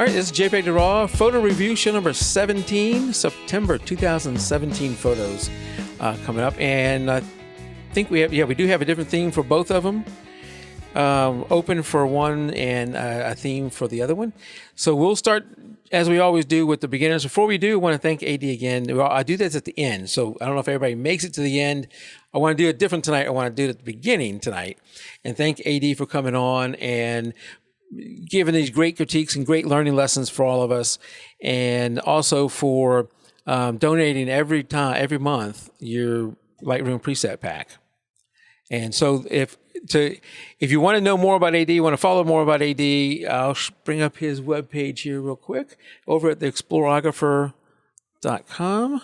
All right, this is jpeg2RAW photo review show number 17, September 2017 photos coming up. And I think we do have a different theme for both of them. Open for one and a theme for the other one. So we'll start, as we always do, with the beginners. Before we do, I want to thank AD again. Well, I do this at the end, so I don't know if everybody makes it to the end. I want to do it different tonight. I want to do it at the beginning tonight. And thank AD for coming on and giving these great critiques and great learning lessons for all of us, and also for donating every month your Lightroom preset pack. And so if you want to know more about AD, you want to follow more about AD, I'll bring up his webpage here real quick over at the exploreographer.com.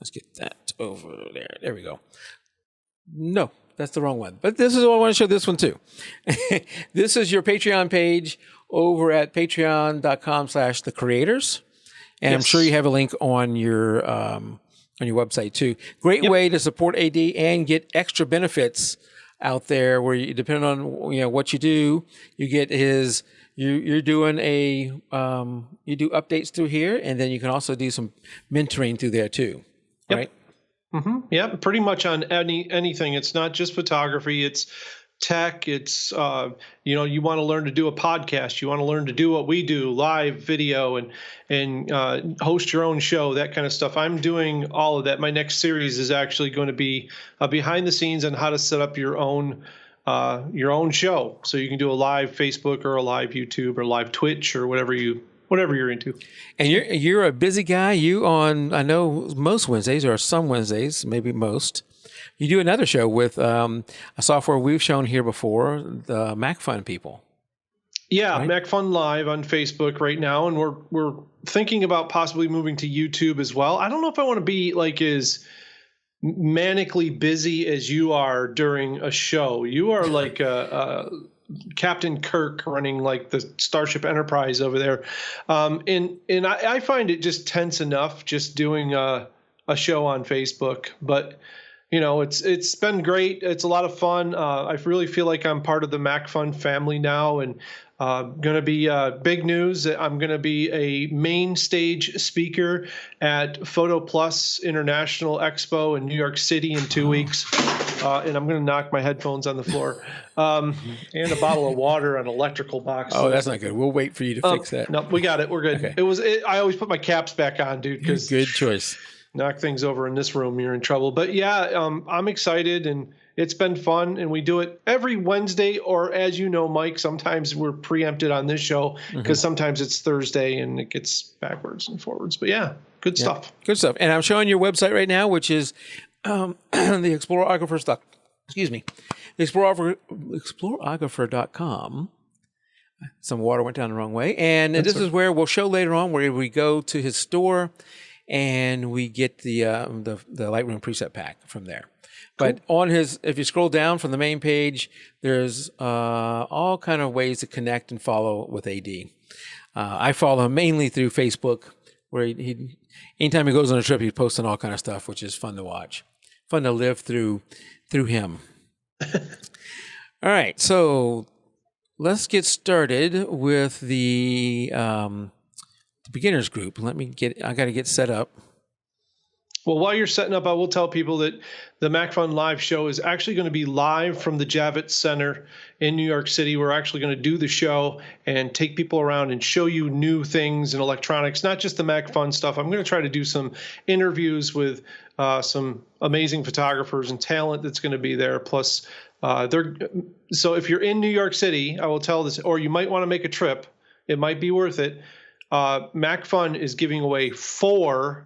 Let's get that over there. There we go. No, that's the wrong one. But this is what I want to show this one too. This is your Patreon page over at patreon.com/thecreators. And yes. I'm sure you have a link on your website too. Great way to support AD and get extra benefits out there where you, depending on what you do, you get you're doing you do updates through here, and then you can also do some mentoring through there too. Yep. Right? Mm-hmm. Yeah, pretty much on anything. It's not just photography. It's tech. It's you want to learn to do a podcast. You want to learn to do what we do, live video, and host your own show, that kind of stuff. I'm doing all of that. My next series is actually going to be behind the scenes on how to set up your own show, so you can do a live Facebook or a live YouTube or live Twitch or whatever you're into. And you're a busy guy. I know most Wednesdays, or some Wednesdays, maybe most, you do another show with a software we've shown here before, the MacFun people. Yeah, right? MacFun Live on Facebook right now, and we're thinking about possibly moving to YouTube as well. I don't know if I want to be like as manically busy as you are during a show. You are like Captain Kirk running like the Starship Enterprise over there. And I find it just tense enough just doing a show on Facebook. But, it's been great. It's a lot of fun. I really feel like I'm part of the MacFun family now, and going to be big news. I'm going to be a main stage speaker at Photo Plus International Expo in New York City in 2 weeks. And I'm going to knock my headphones on the floor and a bottle of water on an electrical box. Oh, that's not good. We'll wait for you to fix that. No, we got it. We're good. Okay. I always put my caps back on, dude. Good choice. Knock things over in this room, you're in trouble. But yeah, I'm excited, and it's been fun. And we do it every Wednesday, or as you know, Mike, sometimes we're preempted on this show because sometimes it's Thursday and it gets backwards and forwards. But yeah, good stuff. Good stuff. And I'm showing your website right now, which is the Exploreographer stuff. Excuse me. Exploreographer.com. Some water went down the wrong way. And this is where we'll show later on, where we go to his store and we get the Lightroom preset pack from there. But on if you scroll down from the main page, there's all kind of ways to connect and follow with AD. I follow him mainly through Facebook, where he anytime he goes on a trip, he's posting all kind of stuff, which is fun to watch, fun to live through him. All right, so let's get started with the beginners group. I got to get set up. Well, while you're setting up, I will tell people that the MacFun Live show is actually going to be live from the Javits Center in New York City. We're actually going to do the show and take people around and show you new things in electronics, not just the MacFun stuff. I'm going to try to do some interviews with some amazing photographers and talent that's going to be there. Plus, so if you're in New York City, I will tell this, or you might want to make a trip. It might be worth it. MacFun is giving away four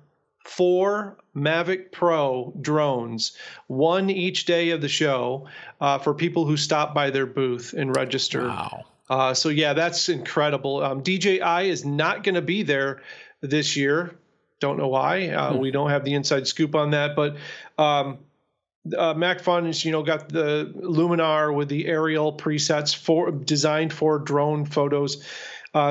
Mavic Pro drones, one each day of the show, for people who stop by their booth and register. Wow. So yeah, that's incredible. DJI is not going to be there this year. Don't know why. We don't have the inside scoop on that, but MacFun is, got the Luminar with the aerial presets designed for drone photos.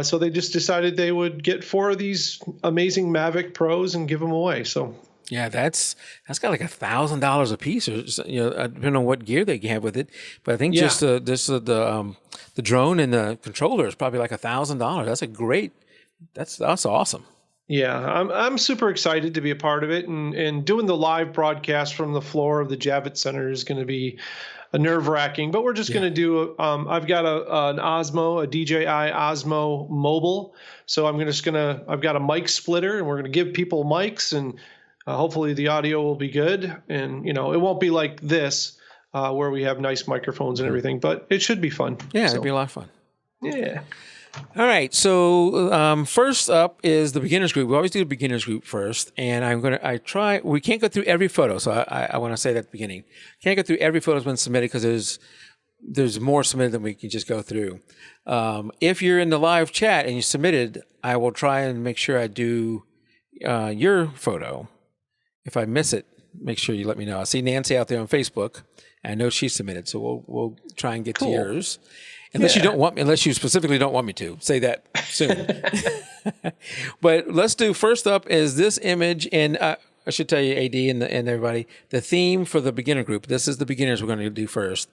So they just decided they would get four of these amazing Mavic Pros and give them away. So yeah, that's got like $1,000 a piece, or depending on what gear they have with it. But I think just the the drone and the controller is probably like $1,000. That's awesome. Yeah, I'm super excited to be a part of it, and doing the live broadcast from the floor of the Javits Center is going to be nerve-wracking. But we're just going to do. I've got an Osmo, a DJI Osmo Mobile, so I've got a mic splitter, and we're going to give people mics, and hopefully the audio will be good, and it won't be like this where we have nice microphones and everything, but it should be fun. Yeah, it'll be a lot of fun. Yeah. All right. So first up is the beginners group. We always do the beginners group first, and we can't go through every photo, so I want to say that at the beginning. Can't go through every photo that's been submitted because there's more submitted than we can just go through. If you're in the live chat and you submitted, I will try and make sure I do your photo. If I miss it, make sure you let me know. I see Nancy out there on Facebook. I know she submitted, so we'll try and get to yours. Unless you specifically don't want me to say that soon. But let's do, first up is this image, and I should tell you, AD and everybody, the theme for the beginner group. This is the beginners we're going to do first.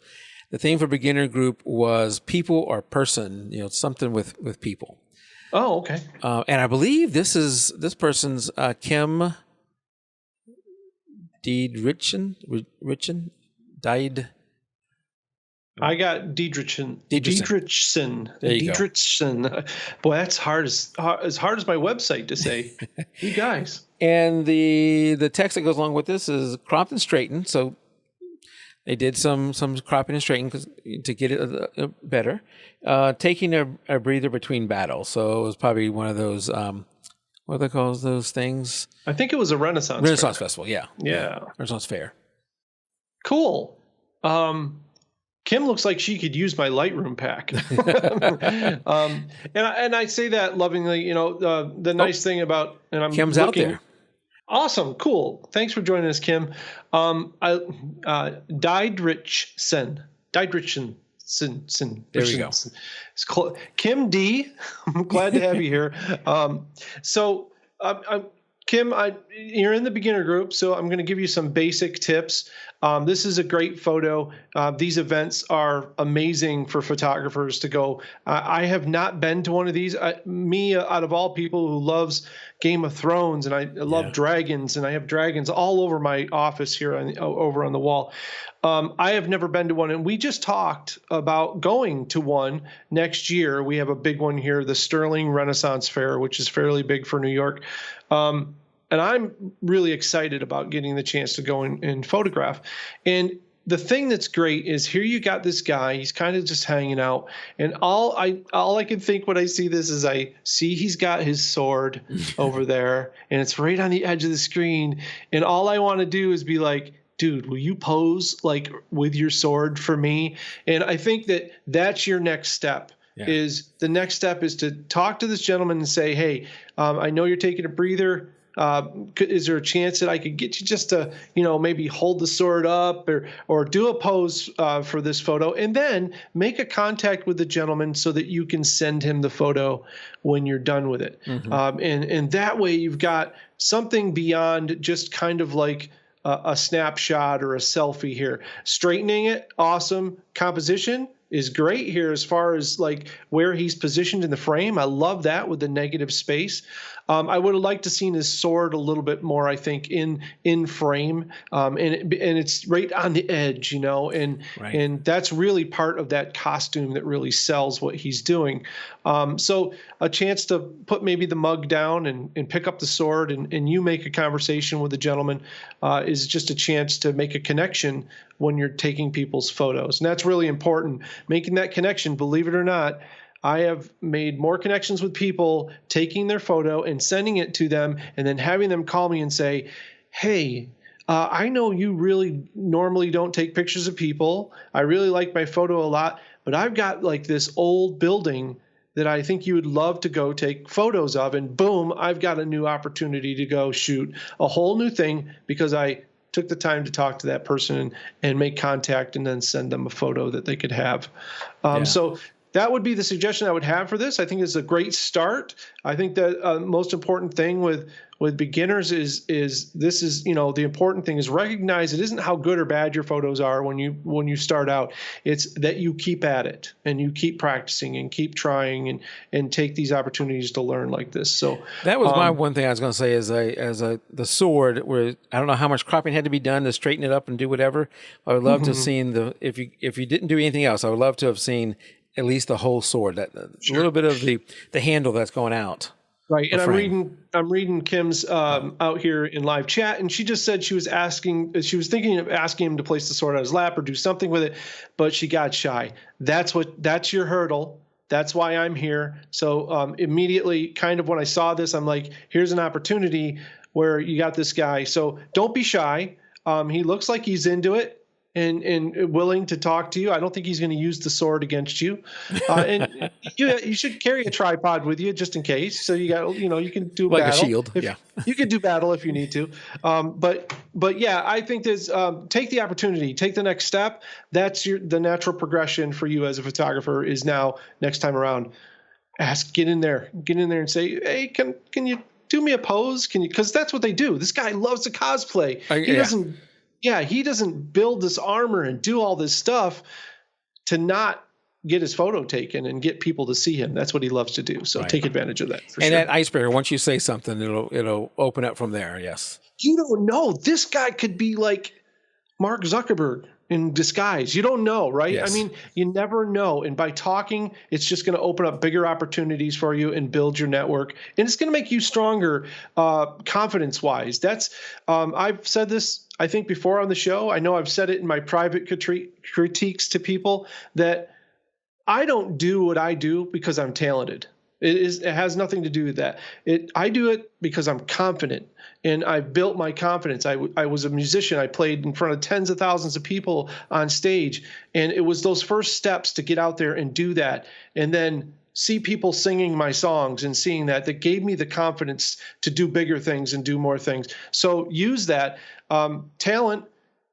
The theme for beginner group was people or person, something with people. Oh, okay. And I believe this person's Kim Diedrichsen died. I got Diedrichsen. There you go. Boy, that's hard as my website to say. You guys. And the text that goes along with this is cropped and straightened. So they did some cropping and straightening to get it better. Taking a breather between battles. So it was probably one of those what do they call those things? I think it was a Renaissance Festival. Yeah. Renaissance Fair. Cool. Kim looks like she could use my Lightroom pack. And I say that lovingly, the nice thing about, and I'm Kim's out there. Awesome. Cool. Thanks for joining us, Kim. Diedrichsen. There we go. Kim D. I'm glad to have you here. Kim, you're in the beginner group, so I'm going to give you some basic tips. This is a great photo. These events are amazing for photographers to go. I have not been to one of these. Me, out of all people who loves Game of Thrones, and I love dragons, and I have dragons all over my office here over on the wall. I have never been to one, and we just talked about going to one next year. We have a big one here, the Sterling Renaissance Fair, which is fairly big for New York. And I'm really excited about getting the chance to go and photograph. And the thing that's great is here you got this guy, he's kind of just hanging out. And all I can think when I see this is I see he's got his sword over there, and it's right on the edge of the screen. And all I want to do is be like, dude, will you pose like with your sword for me? And I think that's your next step. Is the next step is to talk to this gentleman and say, hey, I know you're taking a breather. Is there a chance that I could get you just to, maybe hold the sword up or do a pose for this photo, and then make a contact with the gentleman so that you can send him the photo when you're done with it. Mm-hmm. And that way you've got something beyond just kind of like a snapshot or a selfie here. Straightening it, awesome. Composition is great here as far as like where he's positioned in the frame. I love that with the negative space. I would have liked to seen his sword a little bit more, I think, in frame, and it's right on the edge, and that's really part of that costume that really sells what he's doing. So a chance to put maybe the mug down and pick up the sword and you make a conversation with the gentleman is just a chance to make a connection when you're taking people's photos. And that's really important, making that connection, believe it or not. I have made more connections with people taking their photo and sending it to them and then having them call me and say, hey, I know you really normally don't take pictures of people. I really like my photo a lot, but I've got like this old building that I think you would love to go take photos of. And boom, I've got a new opportunity to go shoot a whole new thing because I took the time to talk to that person and make contact and then send them a photo that they could have. So that would be the suggestion I would have for this. I think it's a great start. I think the most important thing with beginners is this is, the important thing is recognize it isn't how good or bad your photos are when you start out. It's that you keep at it and you keep practicing and keep trying and take these opportunities to learn like this. So that was my one thing I was going to say the sword, where I don't know how much cropping had to be done to straighten it up and do whatever. I would love to have seen if you didn't do anything else, I would love to have seen at least the whole sword, that a little bit of the handle that's going out. Right. And I'm reading Kim's out here in live chat, and she just said she was thinking of asking him to place the sword on his lap or do something with it, but she got shy. That's your hurdle. That's why I'm here. So immediately, kind of when I saw this, I'm like, here's an opportunity where you got this guy. So don't be shy. He looks like he's into it and willing to talk to you. I don't think he's going to use the sword against you. And you should carry a tripod with you just in case. So you got, you can do like battle. A shield. Yeah. You can do battle if you need to. But yeah, I think there's take the opportunity, take the next step. That's the natural progression for you as a photographer is now next time around. Get in there and say, hey, can you do me a pose? Because that's what they do. This guy loves to cosplay. He doesn't build this armor and do all this stuff to not get his photo taken and get people to see him. That's what he loves to do. So take advantage of that. And that icebreaker, once you say something, it'll open up from there. Yes. You don't know. This guy could be like Mark Zuckerberg in disguise. You don't know, right? Yes. I mean, you never know. And by talking, it's just going to open up bigger opportunities for you and build your network. And it's going to make you stronger confidence-wise. That's I've said this, I think, before on the show. I know I've said it in my private critiques to people that I don't do what I do because I'm talented. It has nothing to do with that. I do it because I'm confident, and I built my confidence. I was a musician. I played in front of tens of thousands of people on stage, and it was those first steps to get out there and do that, and then see people singing my songs and seeing that gave me the confidence to do bigger things and do more things. So use that talent.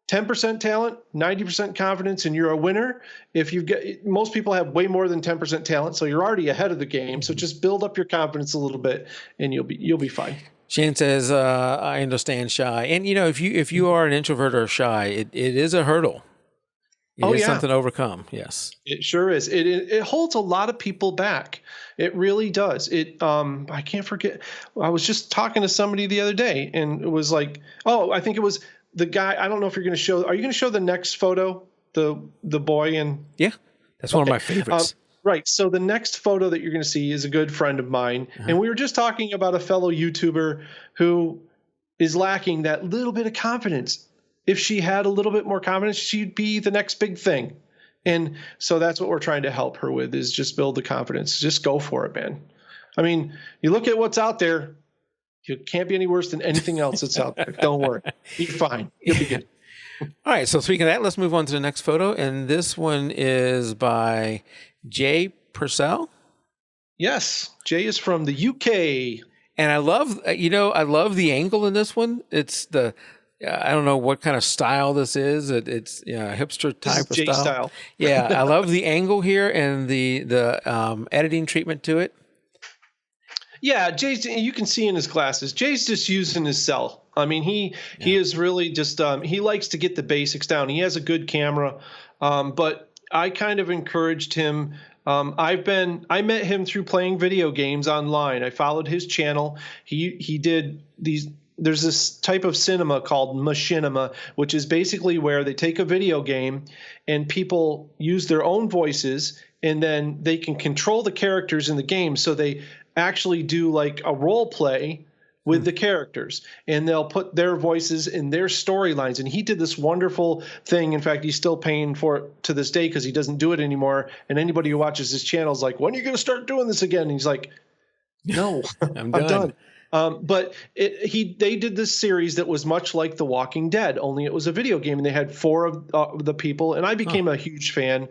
10% talent, 90% confidence, and you're a winner. Most people have way more than 10% talent, so you're already ahead of the game. So just build up your confidence a little bit, and you'll be fine. Shane says, "I understand shy, and if you are an introvert or shy, it is a hurdle. It is something to overcome. Yes, it sure is. It holds a lot of people back. It really does. I can't forget. I was just talking to somebody the other day, and it was like, I think it was." The guy, I don't know if you're going to show. Are you going to show the next photo, the boy and? Yeah, that's one of my favorites. Right. So the next photo that you're going to see is a good friend of mine, and we were just talking about a fellow YouTuber who is lacking that little bit of confidence. If she had a little bit more confidence, she'd be the next big thing. And so that's what we're trying to help her with, is just build the confidence. Just go for it, man. I mean, you look at what's out there. You can't be any worse than anything else that's out there. Don't worry. Be fine. You'll be good. All right. So speaking of that, let's move on to the next photo. And this one is by Purcell. Yes. Jay is from the UK. And I love the angle in this one. It's I don't know what kind of style this is. It's hipster type of style. Yeah. I love the angle here and the editing treatment to it. Yeah, Jay's, you can see in his glasses, Jay's just using his cell. I mean, he is really just, he likes to get the basics down. He has a good camera, but I kind of encouraged him. I met him through playing video games online. I followed his channel. He did these. There's this type of cinema called machinima, which is basically where they take a video game and people use their own voices, and then they can control the characters in the game. So they actually do like a role play with the characters, and they'll put their voices in their storylines. And he did this wonderful thing. In fact, he's still paying for it to this day because he doesn't do it anymore. And anybody who watches his channel is like, when are you going to start doing this again? And he's like, no, I'm done. But they did this series that was much like The Walking Dead, only it was a video game, and they had 4 of the people, and I became a huge fan,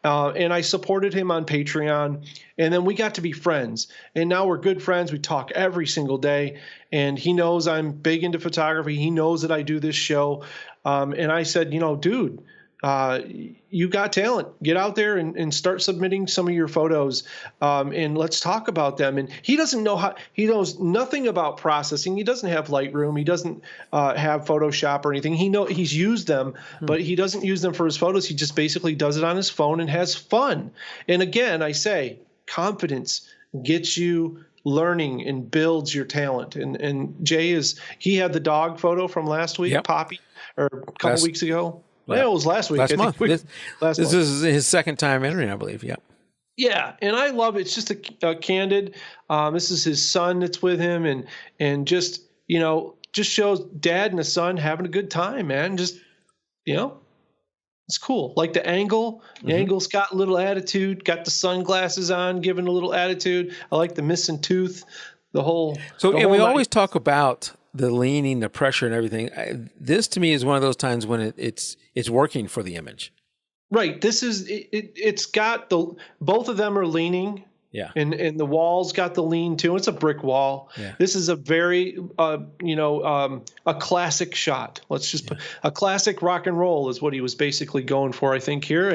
and I supported him on Patreon, and then we got to be friends, and now we're good friends. We talk every single day, and he knows I'm big into photography. He knows that I do this show, and I said, dude, you got talent. Get out there and start submitting some of your photos, and let's talk about them. And he knows nothing about processing. He doesn't have Lightroom. He doesn't have Photoshop or anything. He's used them, but he doesn't use them for his photos. He just basically does it on his phone and has fun. And again, I say confidence gets you learning and builds your talent. And Jay he had the dog photo from last week, Poppy, or a couple weeks ago. Yeah, it was last week. Last month. This month. is his second time entering, I believe. Yep. Yeah, and I love it. It's just a candid. This is his son that's with him, and just shows dad and the son having a good time, man. Just it's cool. Like the angle. The angle's got a little attitude. Got the sunglasses on, giving a little attitude. I like the missing tooth. The whole. So we always talk about the leaning, the pressure, and everything. This to me is one of those times when it's working for the image. Right. This is it's got both of them are leaning. Yeah. And the wall's got the lean too. It's a brick wall. Yeah. This is a very a classic shot. Let's just put a classic rock and roll is what he was basically going for, I think, here.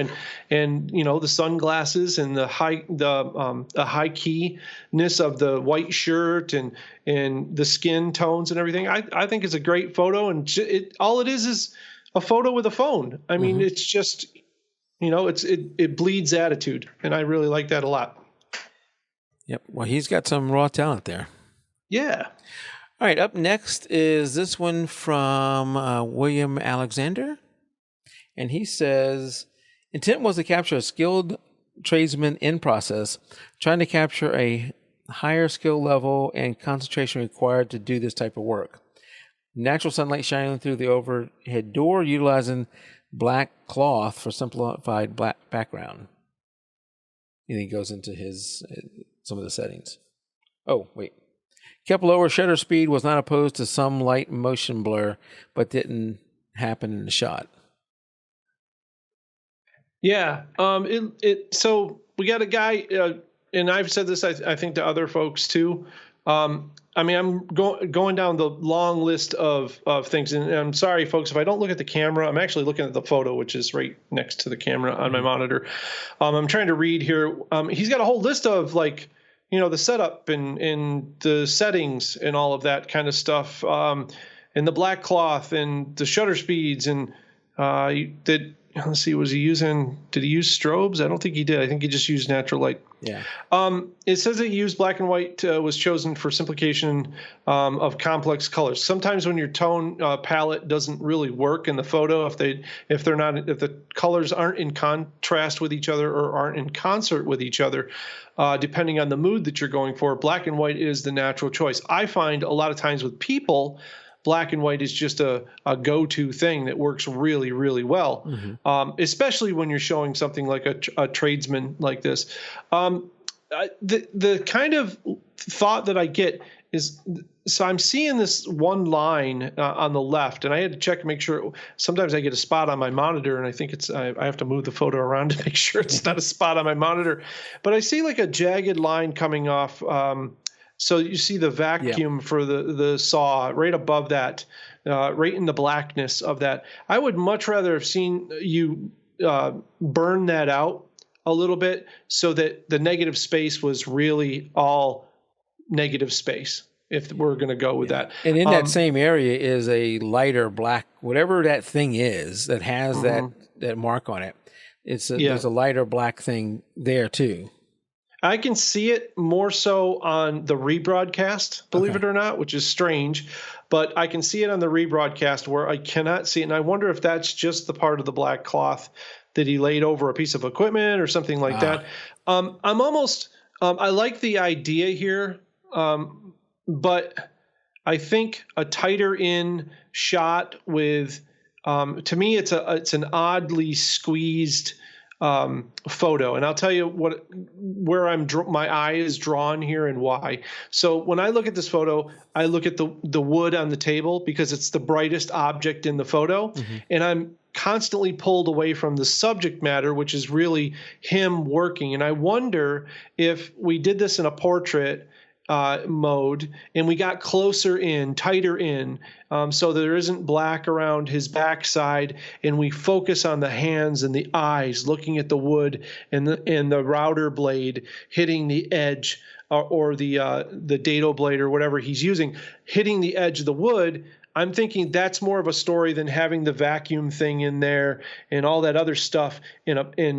And the sunglasses and the high keyness of the white shirt and the skin tones and everything. I think it's a great photo, and all it is a photo with a phone. I mean, it's just it bleeds attitude, and I really like that a lot. Yep. Well, he's got some raw talent there. Yeah. All right. Up next is this one from William Alexander. And he says, intent was to capture a skilled tradesman in process, trying to capture a higher skill level and concentration required to do this type of work. Natural sunlight shining through the overhead door, utilizing black cloth for simplified black background. And he goes into some of the settings. Oh, wait. Kept lower shutter speed, was not opposed to some light motion blur, but didn't happen in the shot. Yeah. So we got a guy, and I've said this, I think, to other folks too. I'm going down the long list of things, and I'm sorry, folks, if I don't look at the camera. I'm actually looking at the photo, which is right next to the camera on my monitor. I'm trying to read here. He's got a whole list of the setup and the settings and all of that kind of stuff, and the black cloth and the shutter speeds and let's see, did he use strobes? I don't think he did. I think he just used natural light. Yeah. It says that used black and white was chosen for simplification of complex colors. Sometimes when your tone palette doesn't really work in the photo, if the colors aren't in contrast with each other or aren't in concert with each other, depending on the mood that you're going for, black and white is the natural choice. I find a lot of times with people, black and white is just a go-to thing that works really, really well, especially when you're showing something like a tradesman like this. The kind of thought that I get is, so I'm seeing this one line on the left, and I had to check and make sure. Sometimes I get a spot on my monitor, and I think I have to move the photo around to make sure it's not a spot on my monitor. But I see like a jagged line coming off. So you see the vacuum for the saw right above that, right in the blackness of that. I would much rather have seen you burn that out a little bit so that the negative space was really all negative space, if we're going to go with that. And in that same area is a lighter black, whatever that thing is that has that mark on it. There's a lighter black thing there too. I can see it more so on the rebroadcast, believe it or not, which is strange, but I can see it on the rebroadcast where I cannot see it. And I wonder if that's just the part of the black cloth that he laid over a piece of equipment or something like that. I like the idea here, but I think a tighter in shot with, to me, it's an oddly squeezed photo, and I'll tell you where my eye is drawn here and why. So when I look at this photo, I look at the wood on the table because it's the brightest object in the photo, and I'm constantly pulled away from the subject matter, which is really him working. And I wonder if we did this in a portrait mode, and we got closer in, tighter in, so there isn't black around his backside, and we focus on the hands and the eyes, looking at the wood and the router blade hitting the edge, or the dado blade or whatever he's using, hitting the edge of the wood. I'm thinking that's more of a story than having the vacuum thing in there and all that other stuff in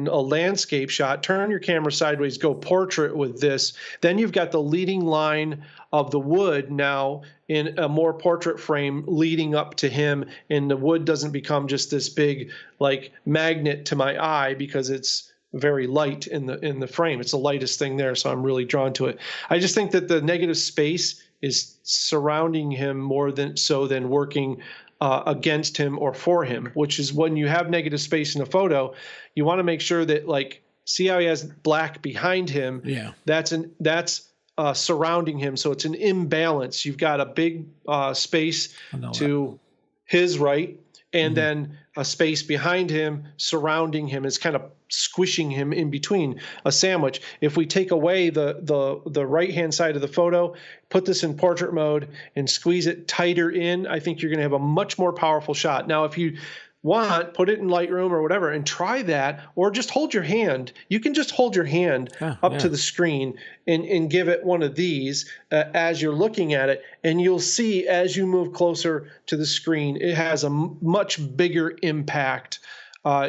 a landscape shot. Turn your camera sideways, go portrait with this. Then you've got the leading line of the wood now in a more portrait frame leading up to him, and the wood doesn't become just this big like magnet to my eye because it's very light in the frame. It's the lightest thing there, so I'm really drawn to it. I just think that the negative space is surrounding him more than working against him or for him, which is when you have negative space in a photo, you want to make sure that, like, see how he has black behind him? Yeah. That's surrounding him. So it's an imbalance. You've got a big space to his right, and then a space behind him surrounding him. Is kind of squishing him in between, a sandwich. If we take away the right-hand side of the photo, put this in portrait mode, and squeeze it tighter in, I think you're going to have a much more powerful shot. Now, if you want, put it in Lightroom or whatever and try that, or just hold your hand. You can just hold your hand up to the screen and give it one of these as you're looking at it, and you'll see as you move closer to the screen, it has a much bigger impact.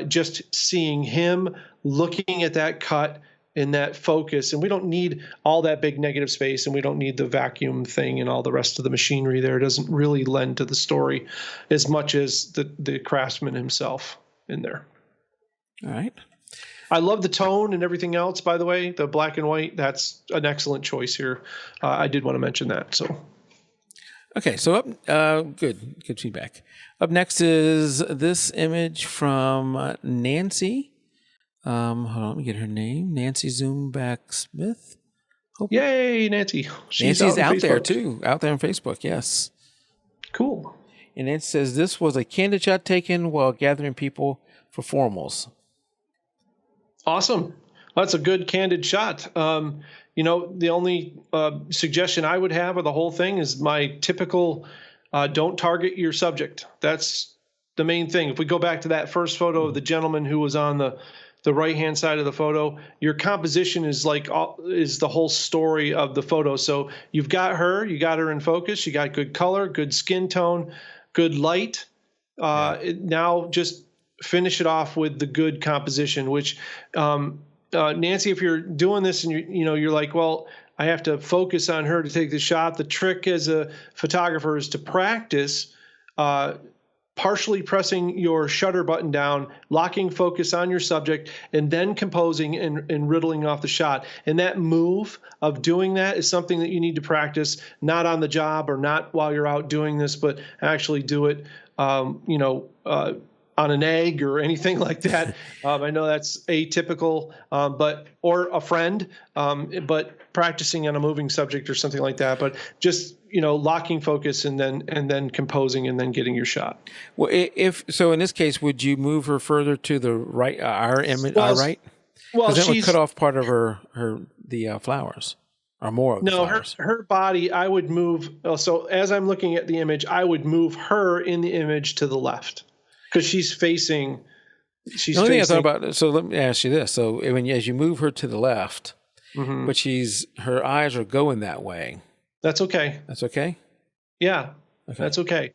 Just seeing him looking at that cut and that focus, and we don't need all that big negative space, and we don't need the vacuum thing and all the rest of the machinery there. It doesn't really lend to the story as much as the craftsman himself in there. All right. I love the tone and everything else, by the way. The black and white, that's an excellent choice here. I did want to mention that. So, okay, so good feedback. Up next is this image from Nancy. Hold on, let me get her name. Nancy Zoomback Smith. Yay, Nancy. Nancy's out there too, out there on Facebook, yes. Cool. And it says this was a candid shot taken while gathering people for formals. Awesome. That's a good candid shot. The only suggestion I would have of the whole thing is my typical don't target your subject. That's the main thing. If we go back to that first photo of the gentleman who was on the right-hand side of the photo, your composition is the whole story of the photo. So you got her in focus, you got good color, good skin tone, good light. Now just finish it off with the good composition, which Nancy, if you're doing this and you're like, well, I have to focus on her to take the shot. The trick as a photographer is to practice partially pressing your shutter button down, locking focus on your subject, and then composing and riddling off the shot. And that move of doing that is something that you need to practice, not on the job or not while you're out doing this, but actually do it, on an egg or anything like that. I know that's atypical, or a friend, but practicing on a moving subject or something like that. But just locking focus and then composing and then getting your shot. Well, if so, in this case, would you move her further to the right, our right? Well, that would cut off part of the flowers. Or more of the flowers. her body, I would move. So as I'm looking at the image, I would move her in the image to the left. Because she's facing. The only thing I thought about. So let me ask you this: so as you move her to the left, but her eyes are going that way. That's okay. That's okay. Yeah, okay. That's okay.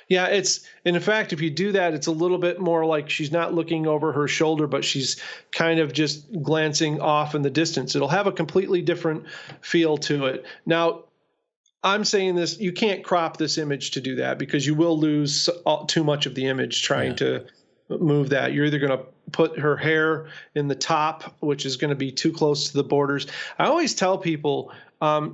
Yeah, and in fact, if you do that, it's a little bit more like she's not looking over her shoulder, but she's kind of just glancing off in the distance. It'll have a completely different feel to it. Now, I'm saying this, you can't crop this image to do that because you will lose too much of the image trying to move that. You're either going to put her hair in the top, which is going to be too close to the borders. I always tell people,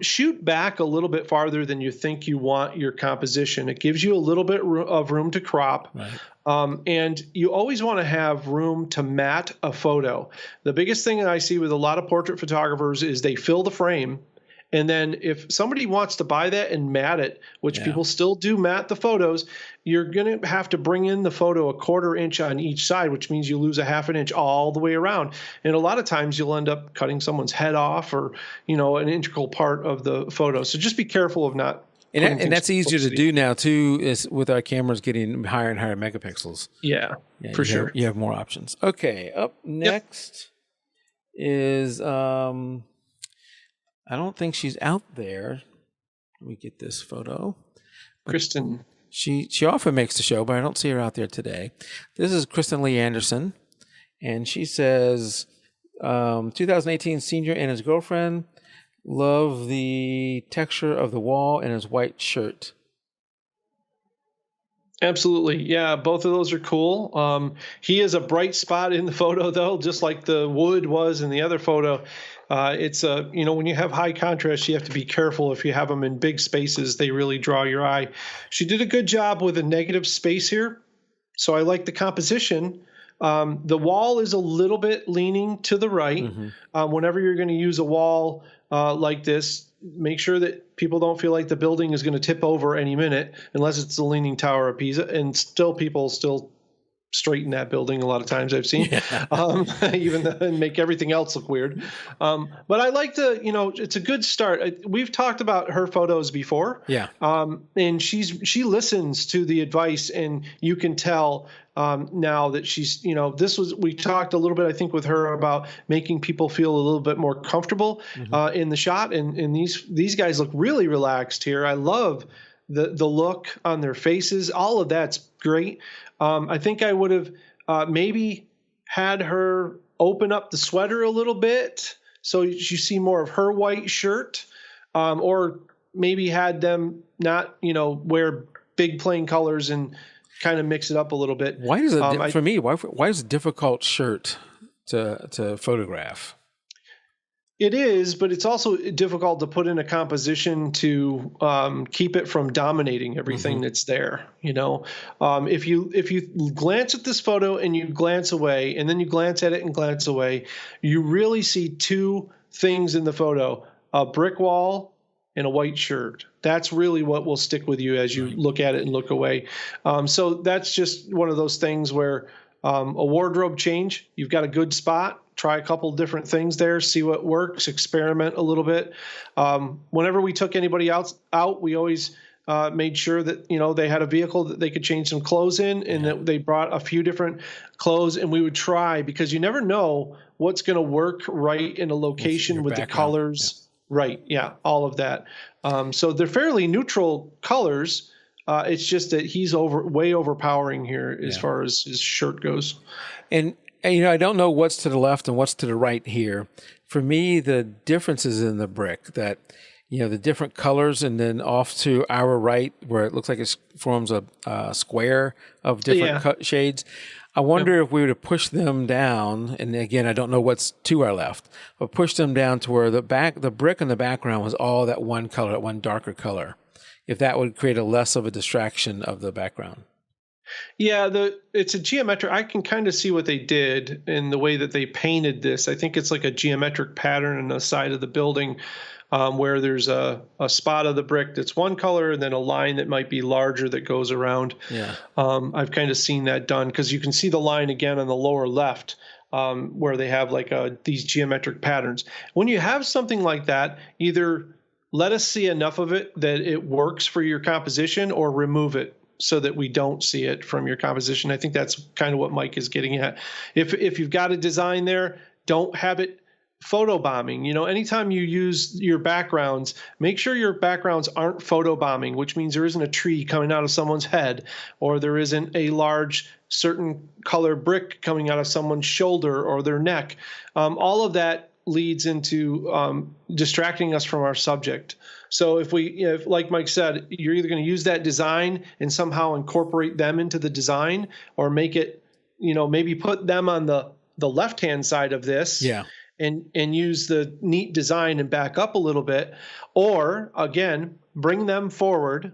shoot back a little bit farther than you think you want your composition. It gives you a little bit of room to crop. Right. And you always want to have room to matte a photo. The biggest thing that I see with a lot of portrait photographers is they fill the frame And then if somebody wants to buy that and mat it, which people still do mat the photos, you're going to have to bring in the photo 1/4 inch on each side, which means you lose a 1/2 inch all the way around. And a lot of times you'll end up cutting someone's head off or, an integral part of the photo. So just be careful of not. And that's easier to do now too, is with our cameras getting higher and higher megapixels. Yeah, for sure. You have more options. Okay, up next is I don't think she's out there. Let me get this photo. Kristen. She often makes the show, but I don't see her out there today. This is Kristen Lee Anderson, and she says, 2018 senior and his girlfriend love the texture of the wall and his white shirt. Absolutely. Yeah, both of those are cool. He is a bright spot in the photo, though, just like the wood was in the other photo. It's when you have high contrast, you have to be careful. If you have them in big spaces, they really draw your eye. She did a good job with a negative space here. So I like the composition. The wall is a little bit leaning to the right. Mm-hmm. Whenever you're going to use a wall like this, make sure that people don't feel like the building is going to tip over any minute, unless it's the Leaning Tower of Pisa. And people still straighten that building a lot of times I've seen, even though, and make everything else look weird. But I like it's a good start. We've talked about her photos before. Yeah. And she listens to the advice, and you can tell now that she's, we talked a little bit, I think, with her about making people feel a little bit more comfortable in the shot. And these guys look really relaxed here. I love the look on their faces. All of that's great. I think I would have maybe had her open up the sweater a little bit so you see more of her white shirt, or maybe had them not, wear big plain colors and kind of mix it up a little bit. Why is it for me? Why is it a difficult shirt to photograph? It is, but it's also difficult to put in a composition to keep it from dominating everything that's there. If you glance at this photo and you glance away, and then you glance at it and glance away, you really see two things in the photo: a brick wall and a white shirt. That's really what will stick with you as you look at it and look away. So that's just one of those things where a wardrobe change, you've got a good spot. Try a couple different things there, see what works, experiment a little bit. Whenever we took anybody else out, we always made sure that, they had a vehicle that they could change some clothes in, and that they brought a few different clothes, and we would try, because you never know what's going to work right in a location with the colors. Yeah. Right. Yeah. All of that. So they're fairly neutral colors. It's just that he's way overpowering here as far as his shirt goes. And I don't know what's to the left and what's to the right here. For me, the difference is in the brick, that, the different colors, and then off to our right where it looks like it forms a square of different shades. I wonder if we were to push them down, and again, I don't know what's to our left, but push them down to where the brick in the background was all that one color, that one darker color, if that would create a less of a distraction of the background. Yeah, it's a geometric. I can kind of see what they did in the way that they painted this. I think it's like a geometric pattern on the side of the building, where there's a spot of the brick that's one color, and then a line that might be larger that goes around. Yeah, I've kind of seen that done, because you can see the line again on the lower left, where they have like these geometric patterns. When you have something like that, either let us see enough of it that it works for your composition, or remove it so that we don't see it from your composition. I think that's kind of what Mike is getting at. If you've got a design there, don't have it photobombing. Anytime you use your backgrounds, make sure your backgrounds aren't photobombing, which means there isn't a tree coming out of someone's head, or there isn't a large certain color brick coming out of someone's shoulder or their neck. All of that leads into distracting us from our subject. So if like Mike said, you're either going to use that design and somehow incorporate them into the design, or make it, maybe put them on the left-hand side of this. Yeah. And use the neat design and back up a little bit, or again, bring them forward,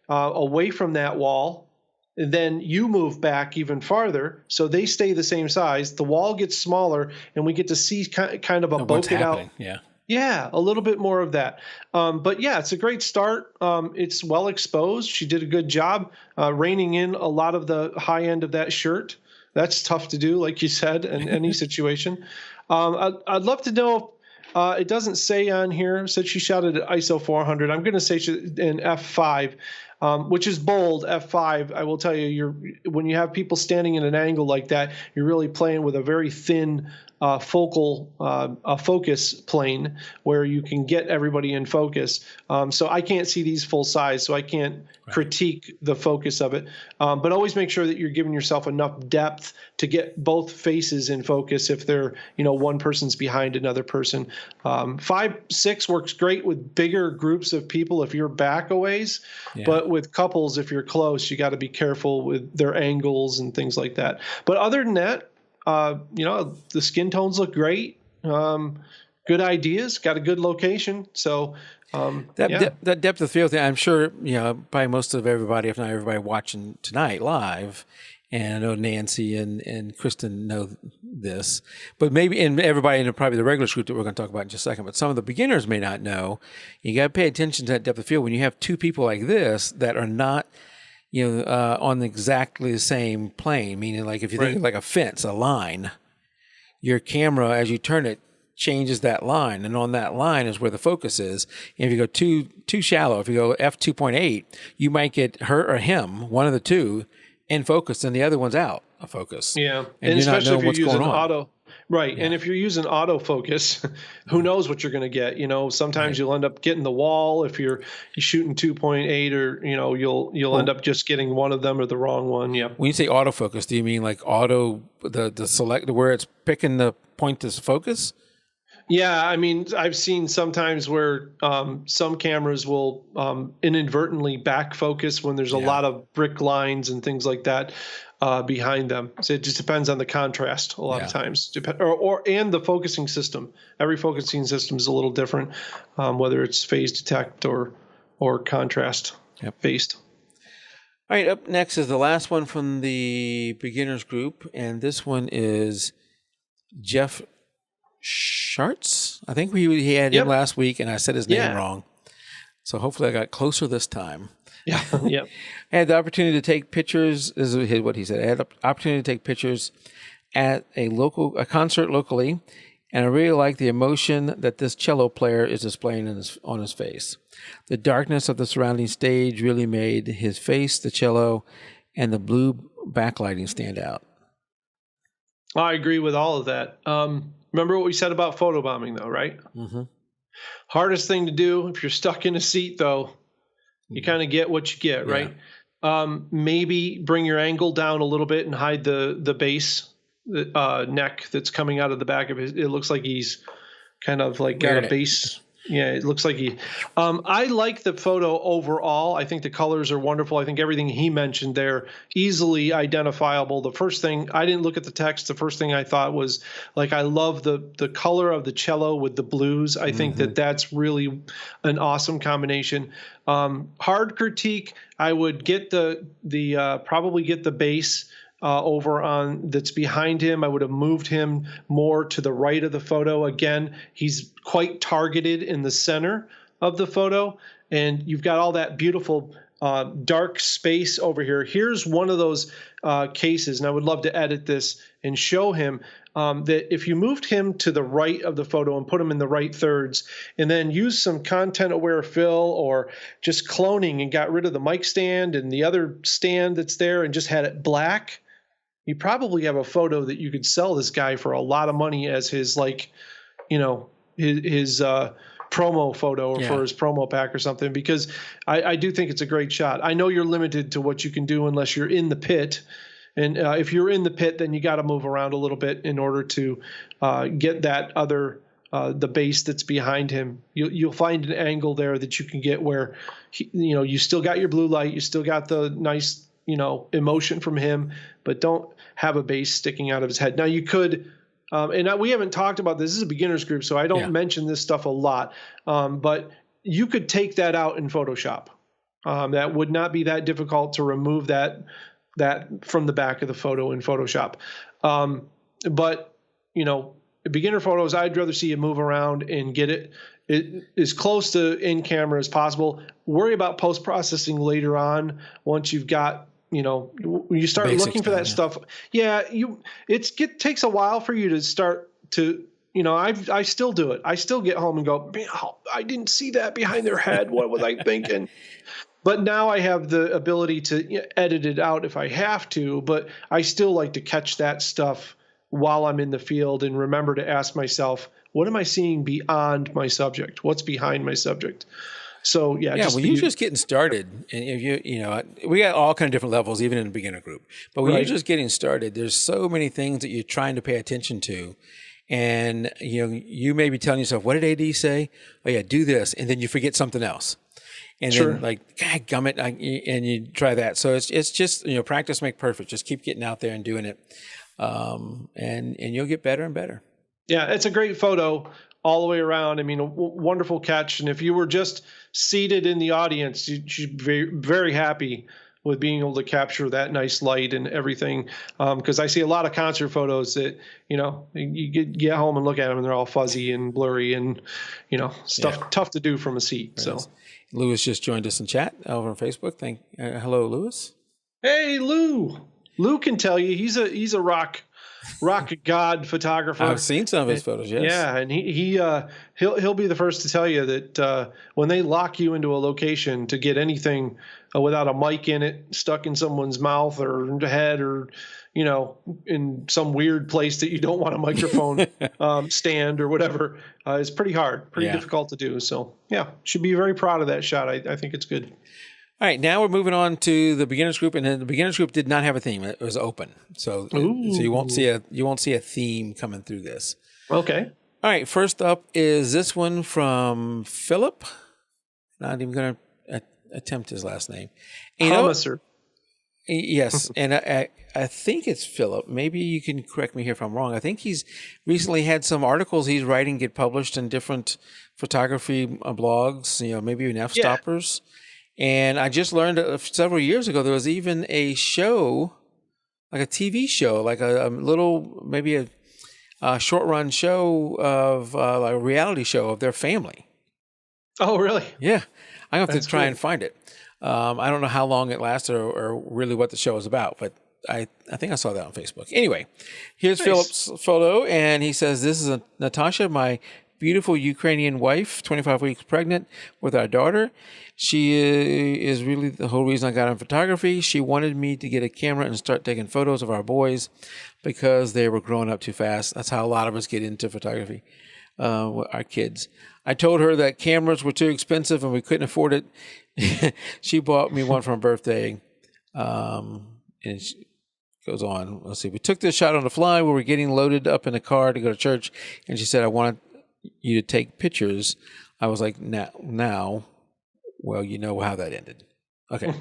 away from that wall. And then you move back even farther, so they stay the same size. The wall gets smaller, and we get to see kind of a bokeh out. Yeah. Yeah, a little bit more of that. But yeah, it's a great start. It's well exposed. She did a good job reining in a lot of the high end of that shirt. That's tough to do, like you said, in any situation. I'd love to know. It doesn't say on here. It said she shot it at ISO 400. I'm going to say in f5, which is bold. F5. I will tell you, when you have people standing in an angle like that, you're really playing with a very thin focus plane where you can get everybody in focus. So I can't see these full size, so I can't critique the focus of it. But always make sure that you're giving yourself enough depth to get both faces in focus if they're, one person's behind another person. 5.6 works great with bigger groups of people if you're back a ways, but with couples, if you're close, you got to be careful with their angles and things like that. But other than that, the skin tones look great. Good ideas, got a good location. So that depth of field thing, I'm sure, probably most of everybody, if not everybody watching tonight live, and I know Nancy and Kristen know this, but maybe, and everybody in probably the regular group that we're going to talk about in just a second, but some of the beginners may not know. You got to pay attention to that depth of field when you have two people like this that are not on exactly the same plane, meaning like if you think of like a fence, a line, your camera, as you turn it, changes that line. And on that line is where the focus is. And if you go too shallow, if you go f2.8, you might get her or him, one of the two, in focus and the other one's out of focus. Yeah. And you're not knowing what's going on. Auto. Right. Yeah. And if you're using autofocus, who knows what you're going to get? Sometimes you'll end up getting the wall if you're shooting 2.8, or you'll end up just getting one of them or the wrong one. Yeah. When you say autofocus, do you mean like the select where it's picking the point to focus? Yeah, I mean, I've seen sometimes where some cameras will inadvertently back focus when there's a lot of brick lines and things like that behind them. So it just depends on the contrast a lot of times, and the focusing system. Every focusing system is a little different, whether it's phase detect or contrast based. All right, up next is the last one from the beginners group, and this one is Jeff Chartz. I think he had him last week, and I said his name wrong. So hopefully I got closer this time. Yeah. Yeah. I had the opportunity to take pictures. This is what he said. I had the opportunity to take pictures at a concert locally, and I really like the emotion that this cello player is displaying on his face. The darkness of the surrounding stage really made his face, the cello, and the blue backlighting stand out. I agree with all of that. Remember what we said about photobombing, though, right? Mm-hmm. Hardest thing to do if you're stuck in a seat, though, you kind of get what you get, right? Maybe bring your angle down a little bit and hide the base neck that's coming out of the back of it looks like he's kind of like got a base. Yeah, it looks like he. I like the photo overall. I think the colors are wonderful. I think everything he mentioned there easily identifiable. The first thing, I didn't look at the text. The first thing I thought was like, I love the color of the cello with the blues. I think that's really an awesome combination. Hard critique, I would get probably get the bass over on that's behind him. I would have moved him more to the right of the photo. Again, he's quite targeted in the center of the photo, and you've got all that beautiful dark space over here. Here's one of those cases, and I would love to edit this and show him that if you moved him to the right of the photo and put him in the right thirds, and then use some content-aware fill or just cloning and got rid of the mic stand and the other stand that's there and just had it black, you probably have a photo that you could sell this guy for a lot of money as his his promo photo or for his promo pack or something, because I do think it's a great shot. I know you're limited to what you can do unless you're in the pit. And if you're in the pit, then you got to move around a little bit in order to get that other the base that's behind him. You'll find an angle there that you can get where you still got your blue light, you still got the nice emotion from him, but don't have a base sticking out of his head. Now you could, and we haven't talked about this. This is a beginners group, so I don't mention this stuff a lot. But you could take that out in Photoshop. That would not be that difficult to remove that from the back of the photo in Photoshop. But beginner photos, I'd rather see you move around and get it as close to in camera as possible. Worry about post-processing later on once you've got, when you start looking for that stuff. Yeah, it takes a while for you to start to, I still do it. I still get home and go, man, I didn't see that behind their head. What was I thinking? But now I have the ability to edit it out if I have to, but I still like to catch that stuff while I'm in the field and remember to ask myself, what am I seeing beyond my subject? What's behind my subject? So yeah. Yeah, when you're just getting started, and if we got all kind of different levels, even in the beginner group. But when you're just getting started, there's so many things that you're trying to pay attention to. And you may be telling yourself, what did AD say? Oh yeah, do this, and then you forget something else. And then like, God gummit, and you try that. So it's just, practice make perfect. Just keep getting out there and doing it. And you'll get better and better. Yeah, it's a great photo all the way around. I mean, a wonderful catch. And if you were just seated in the audience, you should be very, very happy with being able to capture that nice light and everything. Because I see a lot of concert photos that, you get home and look at them and they're all fuzzy and blurry and, stuff tough to do from a seat. Right. So Lewis just joined us in chat over on Facebook. Hello, Lewis. Hey, Lou. Lou can tell you he's a rock god photographer. I've seen some of his photos. Yes. Yeah, and he'll be the first to tell you that when they lock you into a location to get anything without a mic in it, stuck in someone's mouth or head, or in some weird place that you don't want a microphone stand or whatever, is pretty hard, pretty difficult to do. So yeah, should be very proud of that shot. I think it's good. All right, now we're moving on to the beginners group, and the beginners group did not have a theme; it was open, so you won't see a theme coming through this. Okay. All right, first up is this one from Philip. Not even going to attempt his last name. Thomaser. Yes, and I think it's Philip. Maybe you can correct me here if I'm wrong. I think he's recently had some articles he's writing get published in different photography blogs. Maybe even F-stoppers. And I just learned several years ago there was even a show, like a TV show, like a little, maybe a short run show of like a reality show of their family. Oh, really? Yeah. I have to try and find it. I don't know how long it lasted or really what the show is about, but I think I saw that on Facebook. Anyway, here's Philip's photo, and he says, this is Natasha, my beautiful Ukrainian wife, 25 weeks pregnant with our daughter. She is really the whole reason I got into photography. She wanted me to get a camera and start taking photos of our boys because they were growing up too fast. That's how a lot of us get into photography, our kids. I told her that cameras were too expensive and we couldn't afford it. She bought me one for my birthday. And she goes on. Let's see. We took this shot on the fly. We were getting loaded up in a car to go to church. And she said, I wanted you to take pictures. I was like, now, well, you know how that ended. Okay.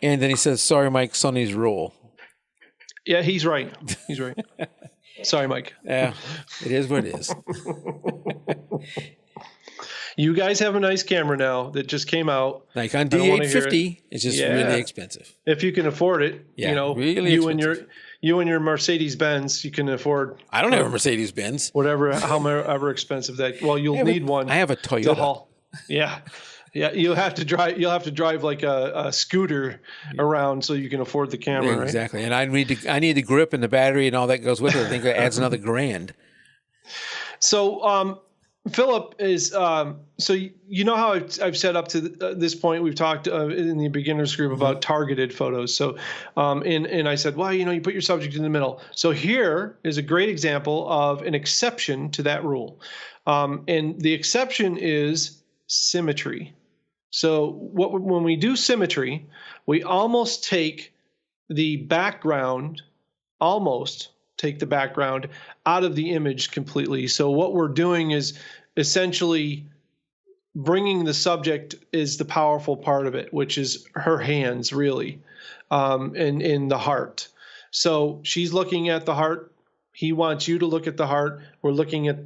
And then he says, sorry, Mike, Sonny's rule. Yeah, he's right. He's right. Sorry, Mike. Yeah, it is what it is. You guys have a nice camera now that just came out. Nikon D850. It's just really expensive. If you can afford it, really expensive. You and your Mercedes Benz, you can afford. I don't have a Mercedes Benz. However expensive that. Well, you'll need one. I have a Toyota. Yeah. You'll have to drive like a scooter around so you can afford the camera. Yeah, exactly. Right? And I need the grip and the battery and all that goes with it. I think that adds another $1,000. So, Philip is so how I've set up to this point. We've talked in the beginners group about targeted photos. So and I said, well, you put your subject in the middle. So here is a great example of an exception to that rule, and the exception is symmetry. So when we do symmetry, we almost take the background out of the image completely. So what we're doing is essentially bringing the subject is the powerful part of it, which is her hands really, and in the heart. So she's looking at the heart. He wants you to look at the heart. We're looking at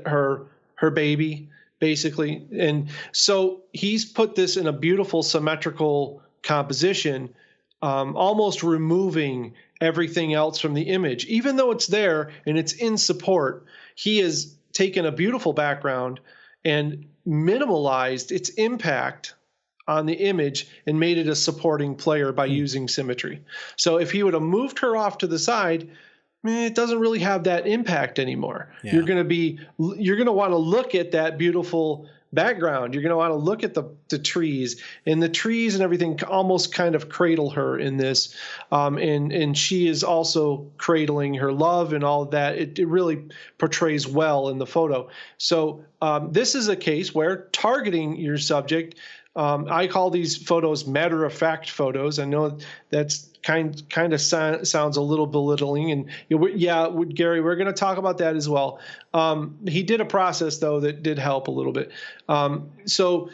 her baby basically. And so he's put this in a beautiful symmetrical composition almost removing everything else from the image. Even though it's there and it's in support, he has taken a beautiful background and minimalized its impact on the image and made it a supporting player by using symmetry. So if he would have moved her off to the side, it doesn't really have that impact anymore. Yeah. You're going to want to look at that beautiful background. You're going to want to look at the trees, and the trees and everything almost kind of cradle her in this. And she is also cradling her love and all of that. It really portrays well in the photo. So this is a case where targeting your subject, I call these photos matter-of-fact photos. I know that's kind of sounds a little belittling, and Gary, we're going to talk about that as well. He did a process though that did help a little bit. So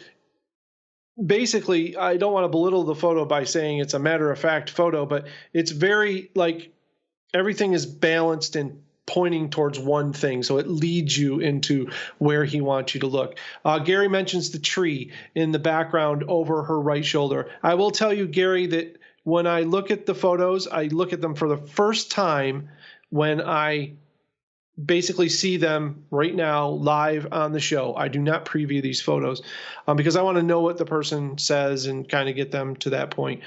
basically, I don't want to belittle the photo by saying it's a matter-of-fact photo, but it's very everything is balanced and pointing towards one thing, so it leads you into where he wants you to look. Gary mentions the tree in the background over her right shoulder. I will tell you, Gary, that when I look at the photos, I look at them for the first time when I basically see them right now live on the show. I do not preview these photos because I want to know what the person says and kind of get them to that point.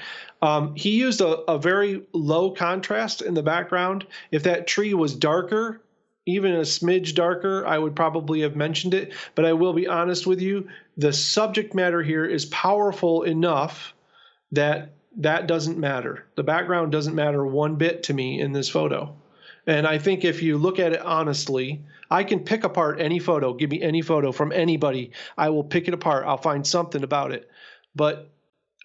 He used a very low contrast in the background. If that tree was darker, even a smidge darker, I would probably have mentioned it. But I will be honest with you, the subject matter here is powerful enough that doesn't matter. The background doesn't matter one bit to me in this photo. And I think if you look at it honestly, I can pick apart any photo. Give me any photo from anybody. I will pick it apart. I'll find something about it. But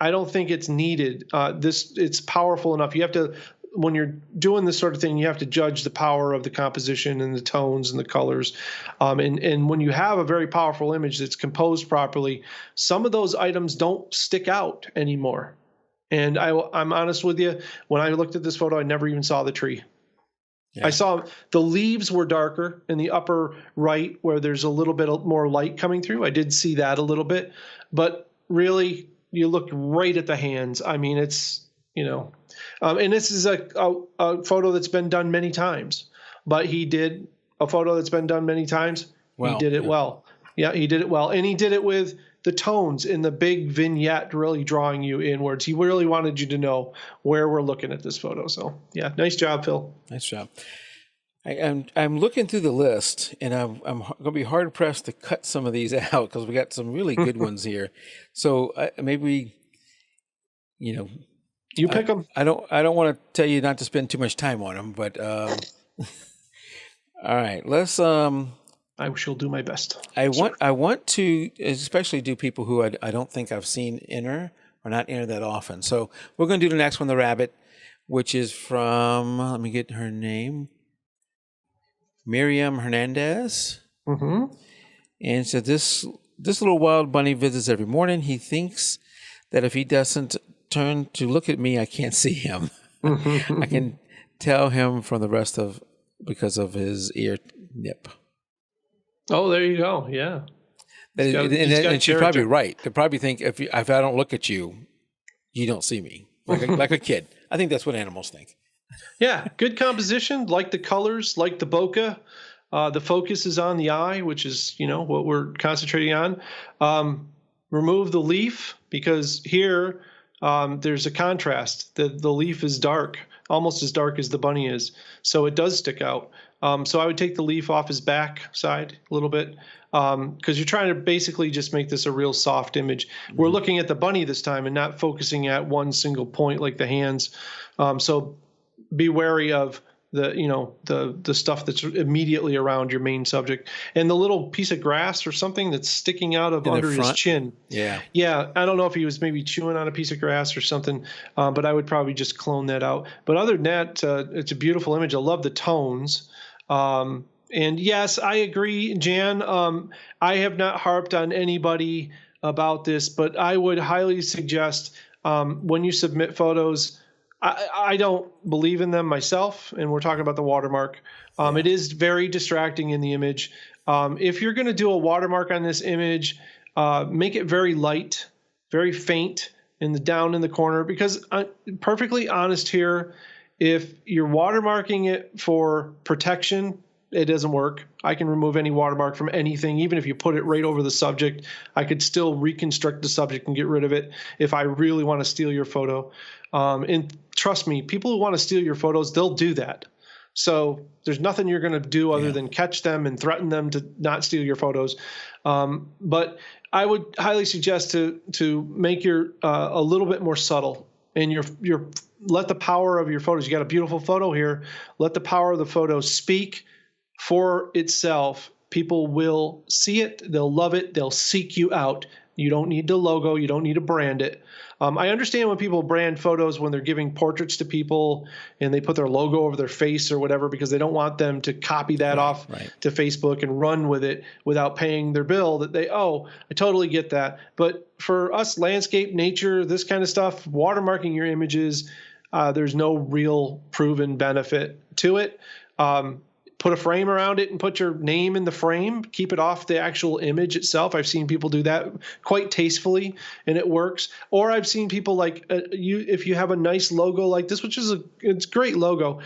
I don't think it's needed. It's powerful enough. You have to, when you're doing this sort of thing, you have to judge the power of the composition and the tones and the colors. And when you have a very powerful image that's composed properly, some of those items don't stick out anymore. And I'm honest with you, when I looked at this photo, I never even saw the tree. Yeah. I saw the leaves were darker in the upper right where there's a little bit more light coming through. I did see that a little bit, but really you look right at the hands. I mean, it's, and this is a photo that's been done many times, but he did a photo that's been done many times. Well, he did it well. Yeah, he did it well. And he did it with the tones in the big vignette really drawing you inwards. He really wanted you to know where we're looking at this photo. So, yeah, nice job, Phil. Nice job. I'm looking through the list, and I'm going to be hard-pressed to cut some of these out because we got some really good ones here. So maybe, you pick them. I don't want to tell you not to spend too much time on them, but all right, let's I shall do my best. I want to especially do people who I don't think I've seen enter or not enter that often. So we're going to do the next one, the rabbit, which is from, let me get her name, Miriam Hernandez. Mm-hmm. And so this little wild bunny visits every morning. He thinks that if he doesn't turn to look at me, I can't see him. I can tell him from the rest of, because of his ear nip. Oh, there you go. Yeah. And she's probably right. They probably think if I don't look at you, you don't see me. Like a kid. I think that's what animals think. Yeah. Good composition. Like the colors, like the bokeh. The focus is on the eye, which is, what we're concentrating on. Remove the leaf because here there's a contrast. The leaf is dark, almost as dark as the bunny is. So it does stick out. So I would take the leaf off his back side a little bit because you're trying to basically just make this a real soft image. Mm-hmm. We're looking at the bunny this time and not focusing at one single point like the hands. So be wary of the stuff that's immediately around your main subject. And the little piece of grass or something that's sticking out of under his chin. Yeah. Yeah. I don't know if he was maybe chewing on a piece of grass or something, but I would probably just clone that out. But other than that, it's a beautiful image. I love the tones. And yes, I agree, Jan. I have not harped on anybody about this, but I would highly suggest when you submit photos, I don't believe in them myself, and we're talking about the watermark. It is very distracting in the image. If you're going to do a watermark on this image, make it very light, very faint, down in the corner, because I'm perfectly honest here, if you're watermarking it for protection, it doesn't work. I can remove any watermark from anything. Even if you put it right over the subject, I could still reconstruct the subject and get rid of it if I really want to steal your photo. And trust me, people who want to steal your photos, they'll do that. So there's nothing you're going to do other than catch them and threaten them to not steal your photos. But I would highly suggest to make your a little bit more subtle, and your let the power of your photos. You got a beautiful photo here. Let the power of the photo speak for itself. People will see it. They'll love it. They'll seek you out. You don't need the logo. You don't need to brand it. I understand when people brand photos when they're giving portraits to people and they put their logo over their face or whatever, because they don't want them to copy that off to Facebook and run with it without paying their bill that they owe. I totally get that. But for us, landscape, nature, this kind of stuff, watermarking your images, there's no real proven benefit to it. Put a frame around it and put your name in the frame. Keep it off the actual image itself. I've seen people do that quite tastefully, and it works. Or I've seen people like if you have a nice logo like this, which is it's great logo,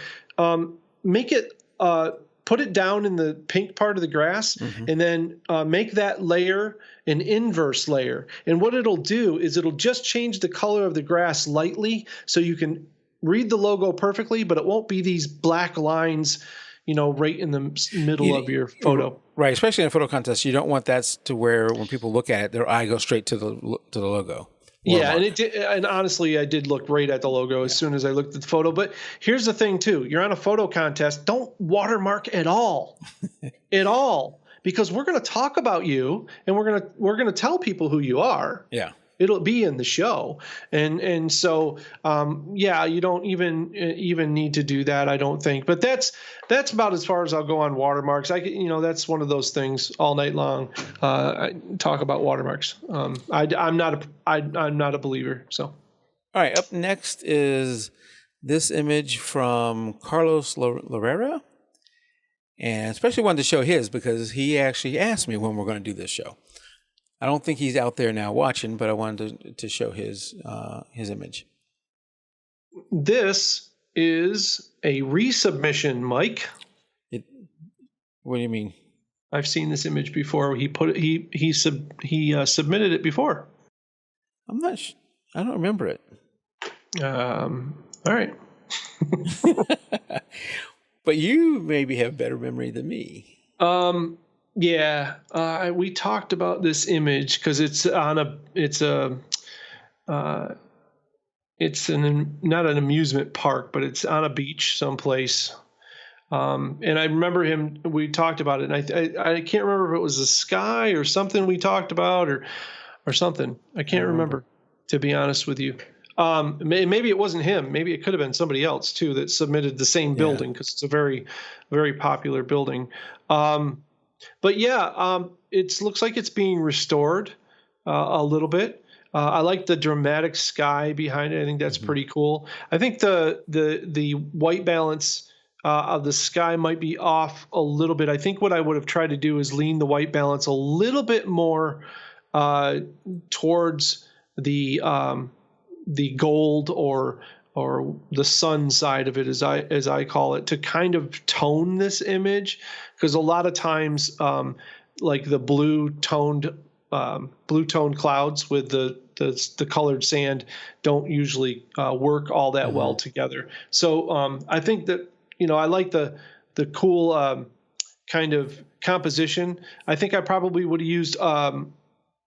make it put it down in the pink part of the grass, and then make that layer an inverse layer. And what it'll do is it'll just change the color of the grass lightly, so you can read the logo perfectly, but it won't be these black lines, right in the middle of your photo. Right, especially in a photo contest, you don't want that to where when people look at it, their eye goes straight to the logo. Yeah, and honestly, I did look right at the logo as soon as I looked at the photo. But here's the thing, too. You're on a photo contest. Don't watermark at all. At all. Because we're going to talk about you, and we're going to tell people who you are. Yeah. It'll be in the show. And so, you don't even need to do that, I don't think. But that's about as far as I'll go on watermarks. That's one of those things all night long. I talk about watermarks. I'm not a believer. So, all right. Up next is this image from Carlos Herrera. And especially wanted to show his because he actually asked me when we're going to do this show. I don't think he's out there now watching, but I wanted to show his image. This is a resubmission, Mike. What do you mean? I've seen this image before. He submitted it before. I don't remember it. All right. But you maybe have better memory than me. Yeah, we talked about this image because it's not an amusement park, but it's on a beach someplace. And I remember we talked about it, and I can't remember if it was the sky or something we talked about or something. I can't remember, to be honest with you. Maybe it wasn't him. Maybe it could have been somebody else too that submitted the same building, because it's a very, very popular building. But it looks like it's being restored a little bit. I like the dramatic sky behind it. I think that's pretty cool. I think the white balance of the sky might be off a little bit. I think what I would have tried to do is lean the white balance a little bit more towards the gold or the sun side of it, as I call it, to kind of tone this image, because a lot of times like the blue toned clouds with the colored sand don't usually work all that well together. So I think that I like the cool kind of composition. I think I probably would have used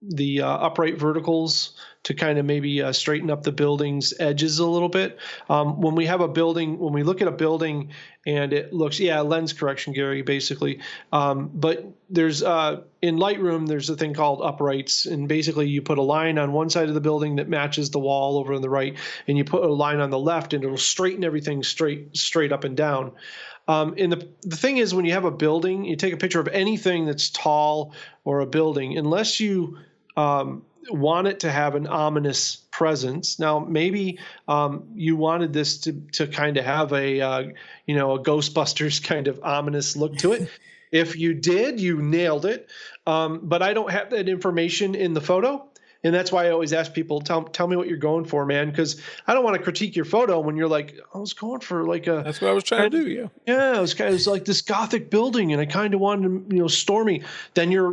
the upright verticals to kind of maybe straighten up the building's edges a little bit. When we look at a building and it looks, lens correction, Gary, basically. But there's in Lightroom, there's a thing called uprights, and basically you put a line on one side of the building that matches the wall over on the right, and you put a line on the left, and it'll straighten everything straight up and down. And the thing is, when you have a building, you take a picture of anything that's tall or a building, unless you want it to have an ominous presence. Now, maybe you wanted this to kind of have a Ghostbusters kind of ominous look to it. If you did, you nailed it. But I don't have that information in the photo. And that's why I always ask people, tell me what you're going for, man, because I don't want to critique your photo when you're like, I was going for like a. That's what I was trying to do. Yeah. Yeah, it was like this Gothic building, and I kind of wanted to, stormy. Then you're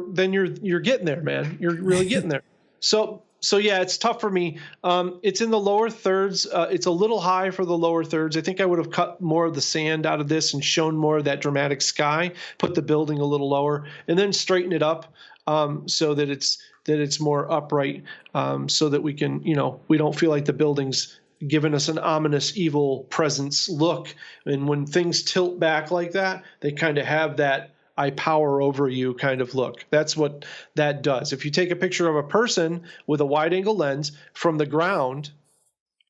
getting there, man. You're really getting there. So yeah, it's tough for me. It's in the lower thirds. It's a little high for the lower thirds. I think I would have cut more of the sand out of this and shown more of that dramatic sky. Put the building a little lower, and then straighten it up so that it's more upright, so that we can, we don't feel like the building's giving us an ominous, evil presence look. And when things tilt back like that, they kind of have that I power over you kind of look. That's what that does. If you take a picture of a person with a wide angle lens from the ground,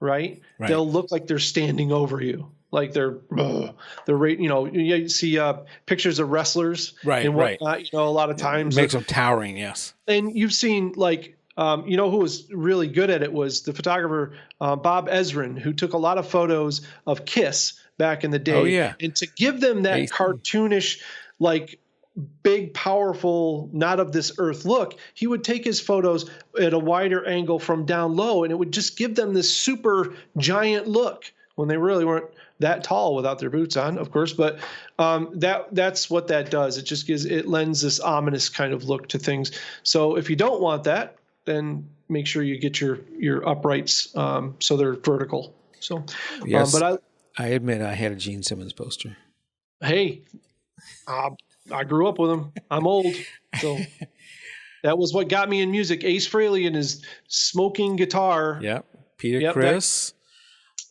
right. They'll look like they're standing over you. Like they're you see pictures of wrestlers and whatnot, a lot of times. It makes them towering, yes. And you've seen who was really good at it was the photographer Bob Ezrin, who took a lot of photos of Kiss back in the day. Oh, yeah. And to give them that cartoonish, like big, powerful, not of this earth look, he would take his photos at a wider angle from down low, and it would just give them this super giant look when they really weren't that tall without their boots on, of course. But that's what that does. It lends this ominous kind of look to things. So if you don't want that, then make sure you get your uprights so they're vertical. So, yes, but I admit I had a Gene Simmons poster. Hey, I grew up with him. I'm old, so that was what got me in music. Ace Frehley and his smoking guitar. Yep, Peter Criss,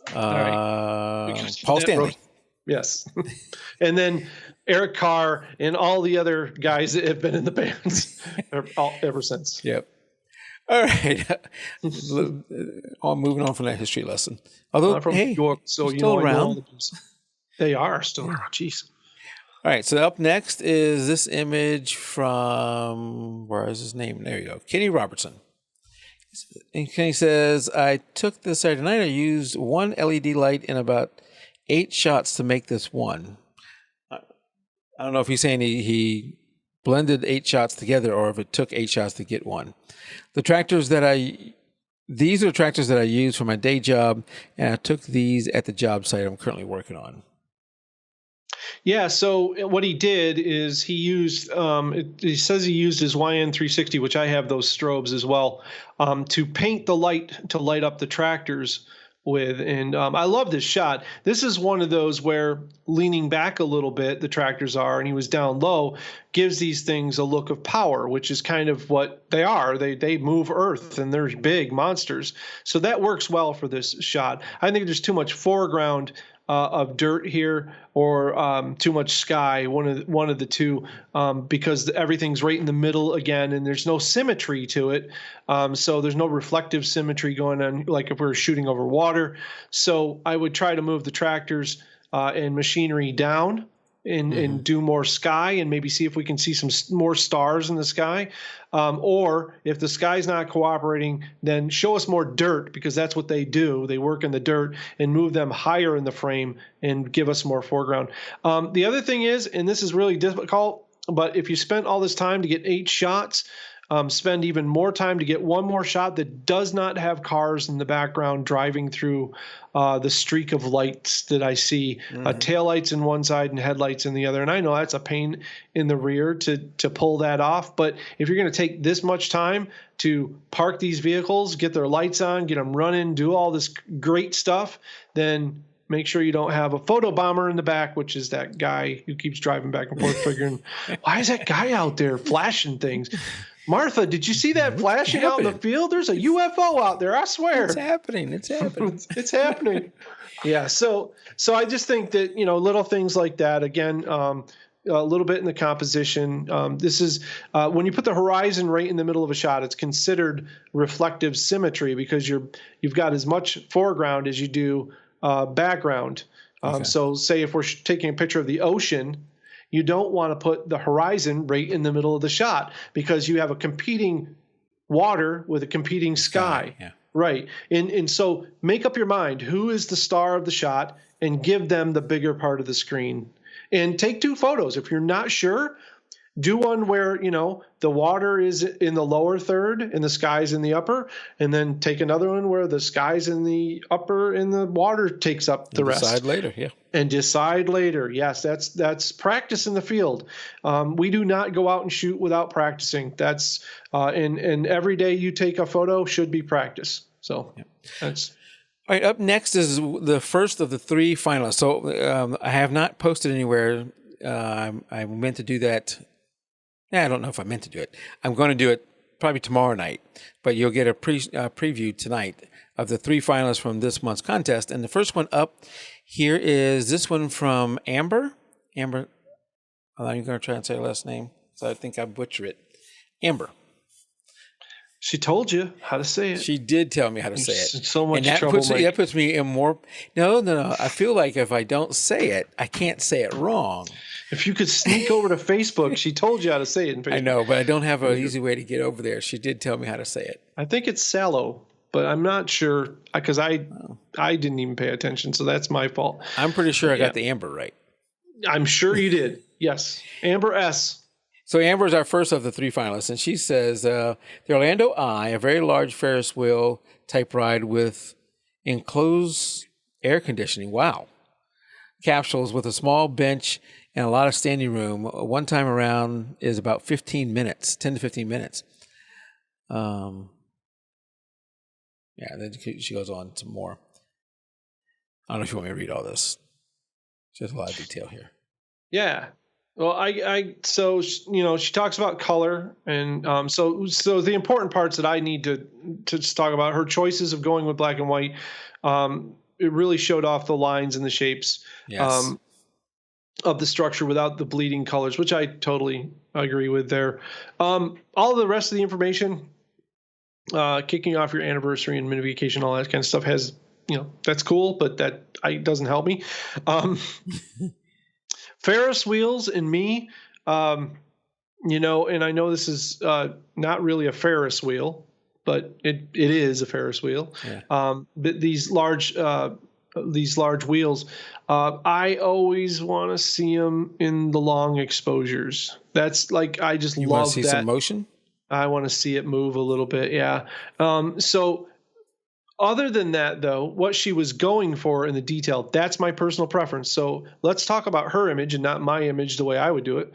Paul Stanley. Yes, and then Eric Carr and all the other guys that have been in the bands ever since. Yep. All right. Moving on from that history lesson. Although, from New York, so still around. They are still around. Jeez. All right. So up next is this image from, where is his name? There you go. Kenny Robertson. And Kenny says, I took this Saturday night. I used one LED light in about 8 shots to make this one. I don't know if he's saying he blended 8 shots together or if it took 8 shots to get one. These are tractors that I use for my day job, and I took these at the job site I'm currently working on. Yeah, so what he did is he used, he says he used his YN360, which I have those strobes as well, to paint the light to light up the tractors with. And I love this shot. This is one of those where leaning back a little bit, the tractors are, and he was down low, gives these things a look of power, which is kind of what they are. They move earth, and they're big monsters. So that works well for this shot. I think there's too much foreground of dirt here, or too much sky, one of the two, because everything's right in the middle again, and there's no symmetry to it. So there's no reflective symmetry going on, like if we were shooting over water. So I would try to move the tractors and machinery down and do more sky, and maybe see if we can see some more stars in the sky. Or if the sky's not cooperating, then show us more dirt, because that's what they do. They work in the dirt and move them higher in the frame and give us more foreground. The other thing is, and this is really difficult, but if you spent all this time to get 8 shots, spend even more time to get one more shot that does not have cars in the background driving through the streak of lights that I see, taillights in one side and headlights in the other. And I know that's a pain in the rear to pull that off. But if you're going to take this much time to park these vehicles, get their lights on, get them running, do all this great stuff, then make sure you don't have a photo bomber in the back, which is that guy who keeps driving back and forth figuring, why is that guy out there flashing things? Martha, did you see that flashing out in the field? There's a UFO out there, I swear. It's happening. It's happening. It's happening. Yeah, so I just think that, little things like that, again, a little bit in the composition. This is when you put the horizon right in the middle of a shot, it's considered reflective symmetry, because you've got as much foreground as you do background. Okay. So say if we're taking a picture of the ocean, you don't want to put the horizon right in the middle of the shot, because you have a competing water with a competing sky. Yeah. Right. And so make up your mind, who is the star of the shot, and give them the bigger part of the screen. And take 2 photos. If you're not sure, Do one where, the water is in the lower third and the sky's in the upper, and then take another one where the sky's in the upper and the water takes up the rest. Decide later, yeah. And decide later. Yes, that's practice in the field. We do not go out and shoot without practicing. That's and every day you take a photo should be practice. So that's. All right, up next is the first of the 3 finalists. So I have not posted anywhere. I meant to do that. I don't know if I meant to do it. I'm going to do it probably tomorrow night, but you'll get a preview tonight of the 3 finalists from this month's contest. And the first one up here is this one from Amber. Amber, I'm going to try and say her last name, so I think I butcher it. Amber. She told you how to say it. She did tell me how to say it. So much and trouble. That puts me in more. No. I feel like if I don't say it, I can't say it wrong. If you could sneak over to Facebook, she told you how to say it in Facebook. I know, but I don't have an easy way to get over there. She did tell me how to say it. I think it's Sallow, but I'm not sure because I didn't even pay attention, so that's my fault. I'm pretty sure I got the Amber right. I'm sure you did. Yes, Amber S. So Amber is our first of the 3 finalists, and she says, the Orlando Eye, a very large Ferris wheel type ride with enclosed air conditioning. Wow. Capsules with a small bench and a lot of standing room. One time around is about 15 minutes, 10 to 15 minutes. Then she goes on some more. I don't know if you want me to read all this. There's a lot of detail here. Yeah. Well, so she talks about color, and so the important parts that I need to just talk about, her choices of going with black and white. It really showed off the lines and the shapes of the structure without the bleeding colors, which I totally agree with there. All of the rest of the information, kicking off your anniversary and mini vacation, all that kind of stuff has, that's cool, but that doesn't help me. Ferris wheels and me, and I know this is not really a Ferris wheel, but it is a Ferris wheel. Yeah. But these large wheels, I always want to see them in the long exposures. That's like I just you love want to see that. Some motion. I want to see it move a little bit. Yeah. So. Other than that, though, what she was going for in the detail, that's my personal preference. So let's talk about her image and not my image the way I would do it.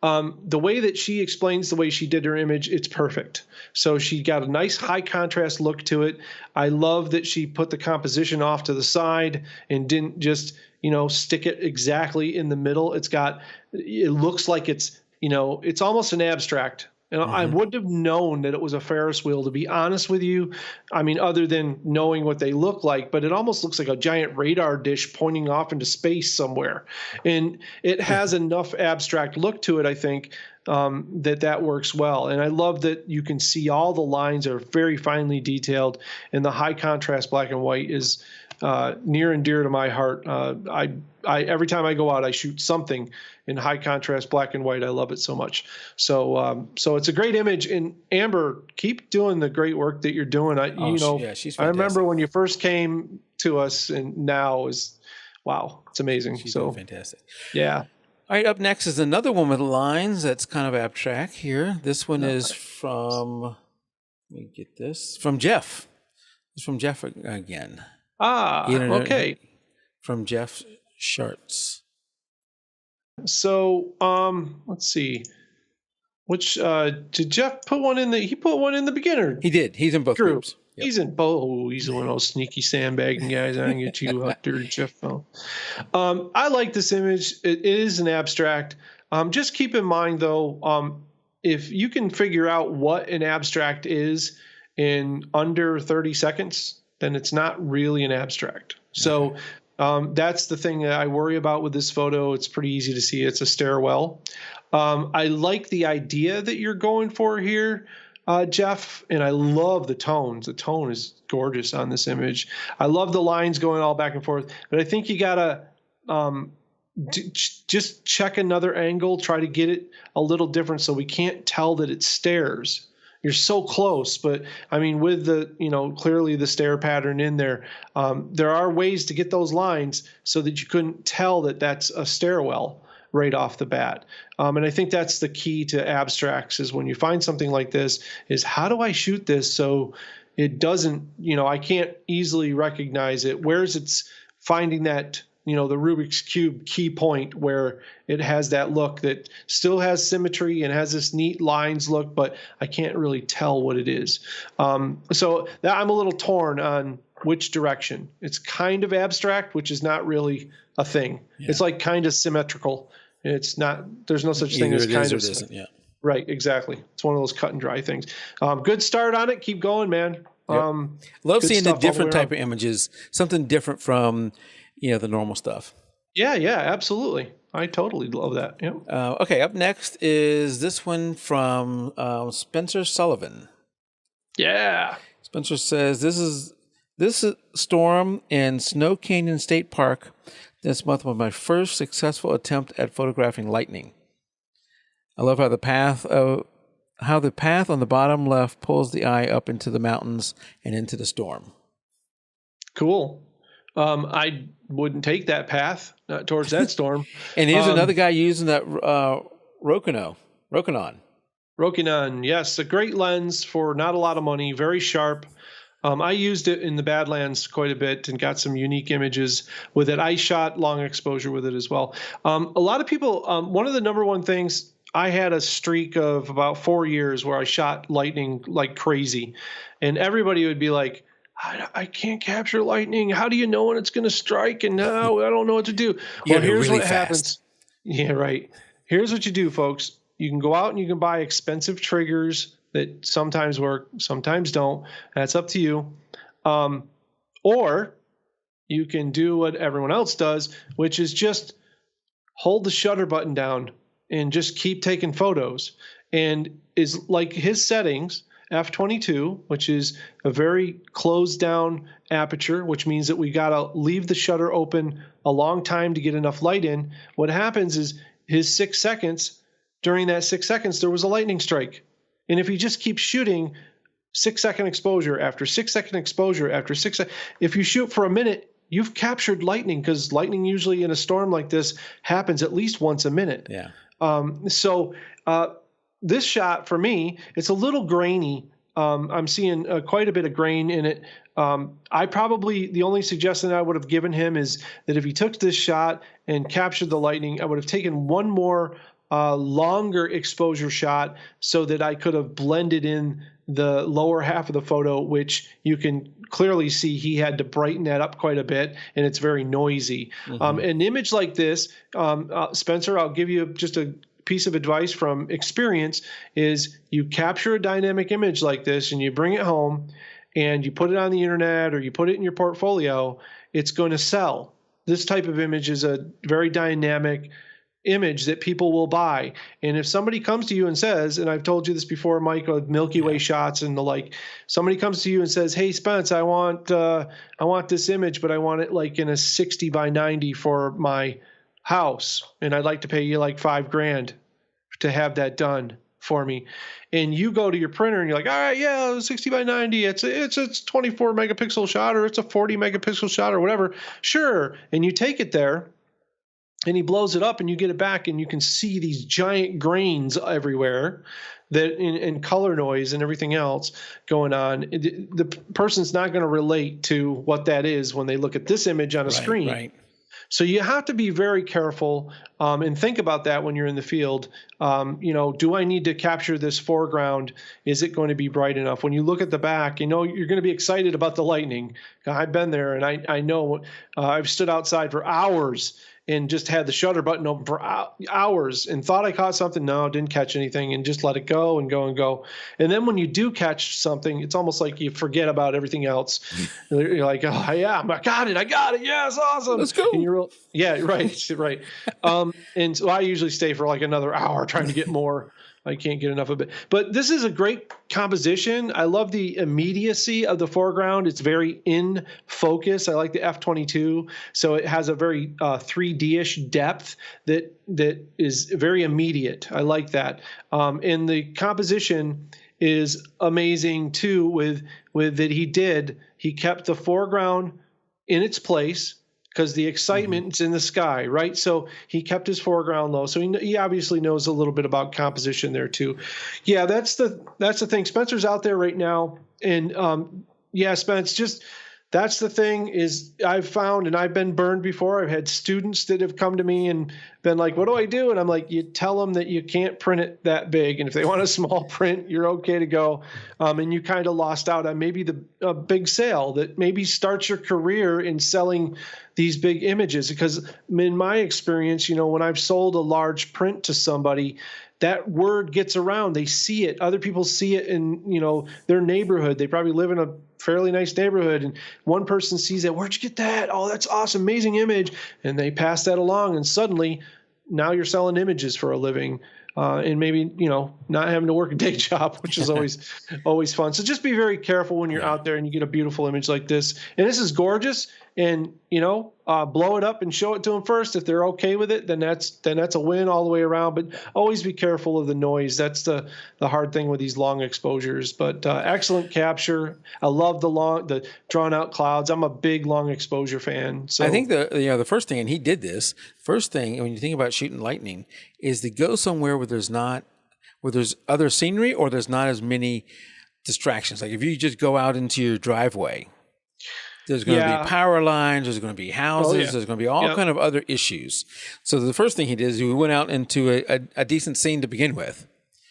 The way that she explains the way she did her image, it's perfect. So she got a nice high contrast look to it. I love that she put the composition off to the side and didn't just, stick it exactly in the middle. It looks like it's almost an abstract. And I wouldn't have known that it was a Ferris wheel, to be honest with you. I mean, other than knowing what they look like, but it almost looks like a giant radar dish pointing off into space somewhere. And it has enough abstract look to it, I think, that works well. And I love that you can see all the lines are very finely detailed, and the high contrast black and white is near and dear to my heart. I every time I go out, I shoot something in high contrast black and white. I love it so much. So it's a great image. And Amber, keep doing the great work that you're doing. She's fantastic. I remember when you first came to us, and now is wow, it's amazing. She's fantastic. Yeah. All right, up next is another one with lines that's kind of abstract here. This one is from, let me get this, from Jeff. It's from Jeff again. Okay. From Jeff Chartz. So, let's see. Which did Jeff put one in he put one in the beginner? He did. He's in both groups. Yep. He's in both. Oh, he's one of those sneaky sandbagging guys. I can get you out there, Jeff. I like this image. It is an abstract. Just keep in mind, though, if you can figure out what an abstract is in under 30 seconds, then it's not really an abstract. So that's the thing that I worry about with this photo. It's pretty easy to see. It's a stairwell. I like the idea that you're going for here, Jeff, and I love the tones. The tone is gorgeous on this image. I love the lines going all back and forth, but I think you got to just check another angle, try to get it a little different so we can't tell that it's stairs. You're so close, but I mean, with the, clearly the stair pattern in there, there are ways to get those lines so that you couldn't tell that that's a stairwell. right off the bat. And I think that's the key to abstracts is when you find something like this is how do I shoot this so it doesn't, I can't easily recognize it. Where's it's finding that, the Rubik's Cube key point where it has that look that still has symmetry and has this neat lines look, but I can't really tell what it is. So that I'm a little torn on which direction. It's kind of abstract, which is not really a thing. Yeah. It's like kind of symmetrical. It's not, there's no such thing as kind of. Isn't, yeah. Right, exactly. It's one of those cut and dry things. Good start on it. Keep going, man. Yep. Love seeing the different type of images, something different from, the normal stuff. Yeah, absolutely. I totally love that. Yeah. Okay, up next is this one from Spencer Sullivan. Yeah. Spencer says, this storm in Snow Canyon State Park this month was my first successful attempt at photographing lightning. I love how the path on the bottom left pulls the eye up into the mountains and into the storm. Cool. I wouldn't take that path, not towards that storm. And here's another guy using that Rokinon. Rokinon, yes, a great lens for not a lot of money, very sharp. I used it in the Badlands quite a bit and got some unique images with it. I shot long exposure with it as well. A lot of people, one of the number one things, I had a streak of about 4 years where I shot lightning like crazy. And everybody would be like, I can't capture lightning. How do you know when it's going to strike? And now I don't know what to do. Well, here's what happens. Yeah, right. Here's what you do, folks. You can go out and you can buy expensive triggers that sometimes work, sometimes don't. That's up to you. Or you can do what everyone else does, which is just hold the shutter button down and just keep taking photos. And is like his settings, f/22, which is a very closed down aperture, which means that we got to leave the shutter open a long time to get enough light in. What happens is his 6 seconds, during that 6 seconds, there was a lightning strike. And if he just keeps shooting 6 second exposure after 6 second exposure after 6 seconds, if you shoot for a minute, you've captured lightning, because lightning usually in a storm like this happens at least once a minute. Yeah. So this shot for me, it's a little grainy. I'm seeing quite a bit of grain in it. The only suggestion I would have given him is that if he took this shot and captured the lightning, I would have taken one more longer exposure shot so that I could have blended in the lower half of the photo, which you can clearly see he had to brighten that up quite a bit, and it's very noisy. Mm-hmm. An image like this, Spencer, I'll give you just a piece of advice from experience, is you capture a dynamic image like this and you bring it home and you put it on the internet or you put it in your portfolio, it's going to sell. This type of image is a very dynamic image that people will buy. And if somebody comes to you and says, and I've told you this before, Mike, with Milky Way shots and the like, somebody comes to you and says, hey, Spence, I want this image, but I want it like in a 60 by 90 for my house, and I'd like to pay you like $5,000 to have that done for me. And you go to your printer and you're like, all right, yeah, 60 by 90, it's 24 megapixel shot, or it's a 40 megapixel shot, or whatever. Sure. And you take it there and he blows it up and you get it back and you can see these giant grains everywhere that in color noise and everything else going on. The person's not going to relate to what that is when they look at this image on a screen. Right. So you have to be very careful and think about that when you're in the field. Do I need to capture this foreground? Is it going to be bright enough? When you look at the back, you're going to be excited about the lightning. I've been there, and I know I've stood outside for hours and just had the shutter button open for hours and thought I caught something. No, didn't catch anything, and just let it go and go and go. And then when you do catch something, it's almost like you forget about everything else. You're like, oh, yeah, I got it. Yeah, it's awesome. Let's go. And yeah, right. And so I usually stay for like another hour trying to get more. I can't get enough of it. But this is a great composition. I love the immediacy of the foreground. It's very in focus. I like the f/22. So it has a very 3D-ish depth that is very immediate. I like that. And the composition is amazing too with that he kept the foreground in its place because the excitement's in the sky, right? So he kept his foreground low. So he obviously knows a little bit about composition there too. Yeah, that's the thing. Spencer's out there right now, and yeah, Spence, just that's the thing is I've found, and I've been burned before. I've had students that have come to me and been like, what do I do? And I'm like, you tell them that you can't print it that big. And if they want a small print, you're okay to go. And you kind of lost out on maybe the big sale that maybe starts your career in selling these big images. Because in my experience, when I've sold a large print to somebody, that word gets around. They see it. Other people see it in, their neighborhood. They probably live in a fairly nice neighborhood, and one person sees it. Where'd you get that? Oh, that's awesome. Amazing image. And they pass that along, and suddenly now you're selling images for a living. And maybe, not having to work a day job, which is always fun. So just be very careful when you're out there and you get a beautiful image like this. And this is gorgeous. And, blow it up and show it to them first. If they're okay with it, then that's a win all the way around. But always be careful of the noise. That's the hard thing with these long exposures. But excellent capture. I love the drawn out clouds. I'm a big long exposure fan. So I think the first thing, and he did this, first thing when you think about shooting lightning, is to go somewhere where there's other scenery or there's not as many distractions. Like if you just go out into your driveway, there's going to be power lines, there's going to be houses, there's going to be all kind of other issues. So the first thing he did is he went out into a decent scene to begin with,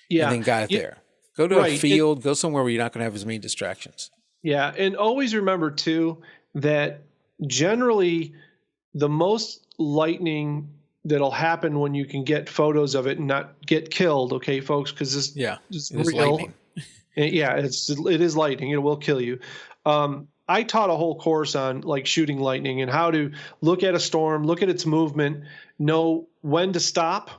and then got it there. Go to a field, go somewhere where you're not going to have as many distractions. Yeah, and always remember too that generally the most lightning that'll happen when you can get photos of it and not get killed, okay, folks, because this is real. Lightning. It is lightning. It will kill you. I taught a whole course on like shooting lightning and how to look at a storm, look at its movement, know when to stop,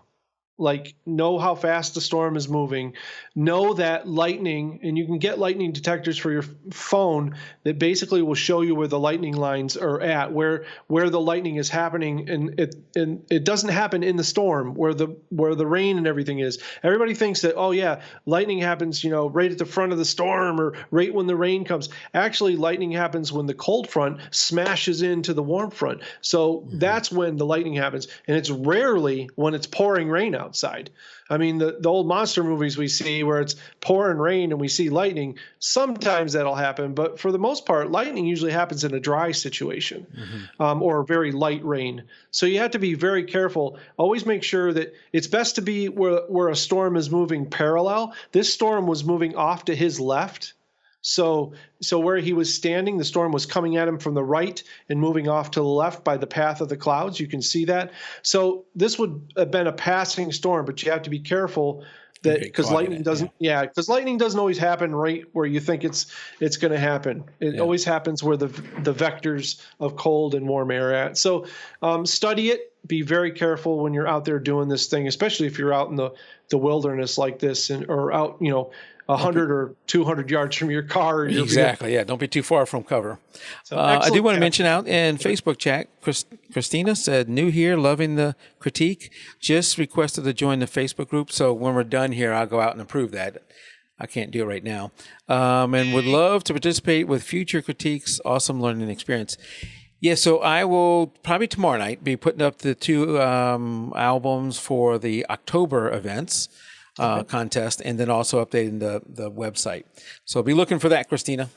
like know how fast the storm is moving, know that lightning, and you can get lightning detectors for your phone that basically will show you where the lightning lines are at, where the lightning is happening, and it doesn't happen in the storm where the rain and everything is. Everybody thinks that lightning happens right at the front of the storm or right when the rain comes. Actually, lightning happens when the cold front smashes into the warm front. So that's when the lightning happens, and it's rarely when it's pouring rain outside. I mean, the old monster movies we see where it's pouring rain and we see lightning, sometimes that'll happen. But for the most part, lightning usually happens in a dry situation or very light rain. So you have to be very careful. Always make sure that it's best to be where a storm is moving parallel. This storm was moving off to his left. So where he was standing, the storm was coming at him from the right and moving off to the left by the path of the clouds. You can see that. So this would have been a passing storm, but you have to be careful that because lightning doesn't always happen right where you think it's going to happen. It always happens where the vectors of cold and warm air are at. So study it. Be very careful when you're out there doing this thing, especially if you're out in the wilderness like this or out, 100 or 200 yards from your car. Exactly. Yeah. Don't be too far from cover. So I do want to mention out in Facebook chat, Christina said, new here, loving the critique. Just requested to join the Facebook group. So when we're done here, I'll go out and approve that. I can't do it right now. And would love to participate with future critiques. Awesome learning experience. Yeah, so I will probably tomorrow night be putting up the two albums for the October events. Contest, and then also updating the website. So be looking for that, Christina,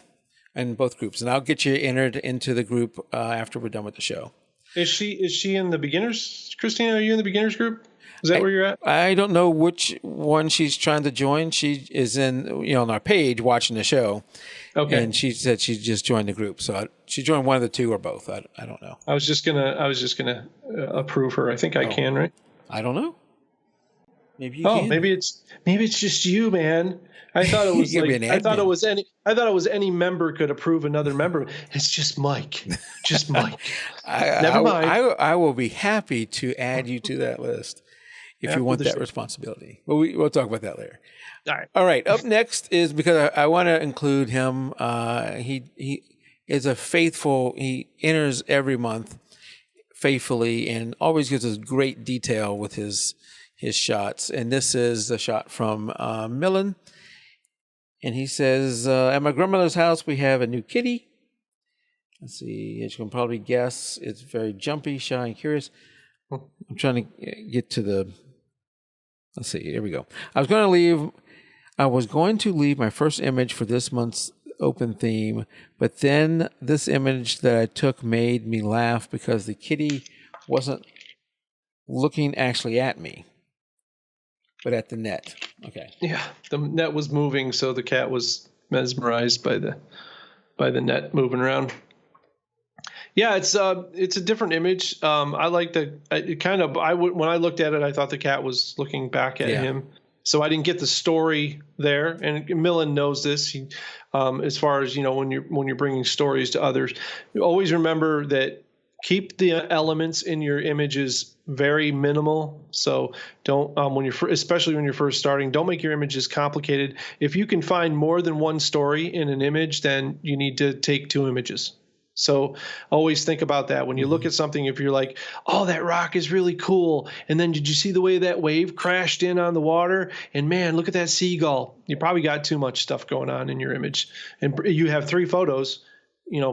in both groups, and I'll get you entered into the group after we're done with the show. Is she in the beginners, Christina? Are you in the beginners group? Is that where you're at? I don't know which one she's trying to join. She is in on our page watching the show. Okay. And she said she just joined the group, so she joined one of the two or both. I don't know. I was just gonna approve her. I think I can, right? I don't know. Maybe you can. Maybe it's just you, man. I thought it was I thought it was any member could approve another member. It's just Mike. Just Mike. Never mind. I will be happy to add you to that list if you want that responsibility. But we'll talk about that later. All right. Up next is because I want to include him. He is a faithful. He enters every month faithfully and always gives us great detail with his shots. And this is the shot from Millen. And he says, at my grandmother's house, we have a new kitty. Let's see. As you can probably guess, it's very jumpy, shy, and curious. I'm trying to get to the. Let's see. Here we go. I was going to leave my first image for this month's open theme, but then this image that I took made me laugh because the kitty wasn't looking actually at me, but at the net. Okay. Yeah, the net was moving, so the cat was mesmerized by the net moving around. Yeah, it's a different image. I like when I looked at it, I thought the cat was looking back at him. So I didn't get the story there, and Millen knows this. He, as far as when you're bringing stories to others, you always remember that keep the elements in your images very minimal. So don't especially when you're first starting, don't make your images complicated. If you can find more than one story in an image, then you need to take 2 images. So always think about that when you look at something. If you're like, oh, that rock is really cool, and then did you see the way that wave crashed in on the water? And man, look at that seagull. You probably got too much stuff going on in your image, and you have 3 photos.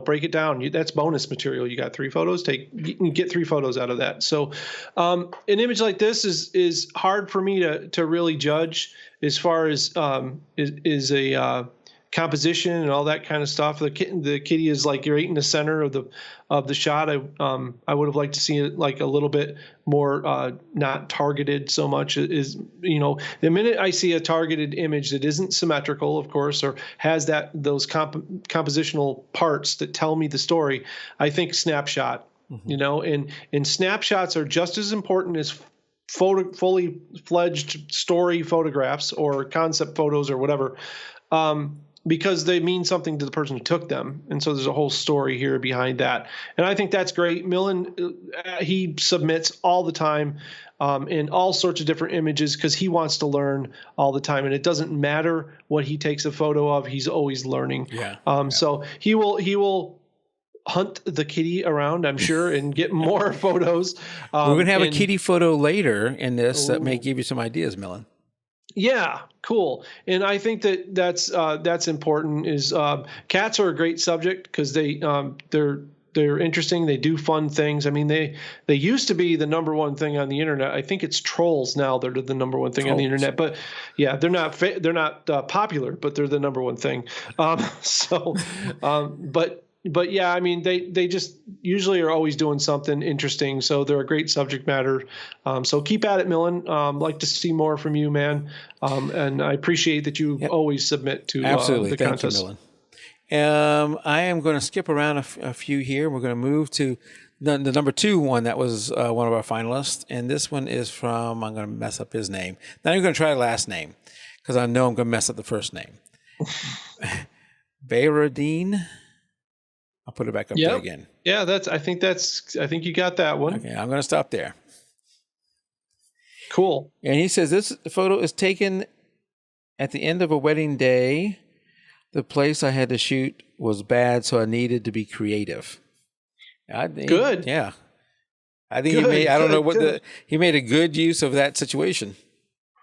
Break it down. That's bonus material. You got 3 photos. Get 3 photos out of that. So an image like this is hard for me to really judge as far as is a composition and all that kind of stuff. The kitty is like right in the center of the shot. I would have liked to see it like a little bit more not targeted so much. Is the minute I see a targeted image that isn't symmetrical, of course, or has those compositional parts that tell me the story, I think snapshot. And snapshots are just as important as fully fledged story photographs or concept photos or whatever. Because they mean something to the person who took them. And so there's a whole story here behind that. And I think that's great. Millen, he submits all the time in all sorts of different images because he wants to learn all the time. And it doesn't matter what he takes a photo of. He's always learning. So he will hunt the kitty around, I'm sure, and get more photos. We're going to have a kitty photo later in this that may give you some ideas, Millen. Yeah, cool. And I think that's important. Is cats are a great subject because they're interesting. They do fun things. I mean, they used to be the number one thing on the internet. I think it's trolls now that are the number one thing on the internet. But yeah, they're not popular, but they're the number one thing. But yeah, I mean, they just usually are always doing something interesting. So they're a great subject matter. So keep at it, Millen. Like to see more from you, man. And I appreciate that you always submit to the contest. Thank you, Millen. I am going to skip around a few here. We're going to move to the number 2 one that was one of our finalists. And this one is from, I'm going to mess up his name. Now I'm going to try the last name because I know I'm going to mess up the first name. Bayarerdene. I'll put it back up there again. Yeah, I think you got that one. Okay, I'm going to stop there. Cool. And he says this photo is taken at the end of a wedding day. The place I had to shoot was bad, so I needed to be creative. Good. Yeah. I think he made a good use of that situation.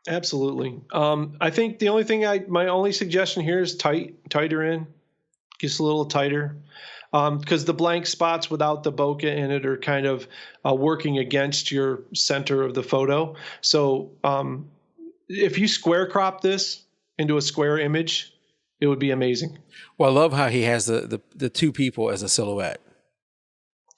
Absolutely. I think the only thing my only suggestion here is tighter in. Just a little tighter. Because the blank spots without the bokeh in it are kind of working against your center of the photo. So if you square crop this into a square image, it would be amazing. Well, I love how he has the 2 people as a silhouette.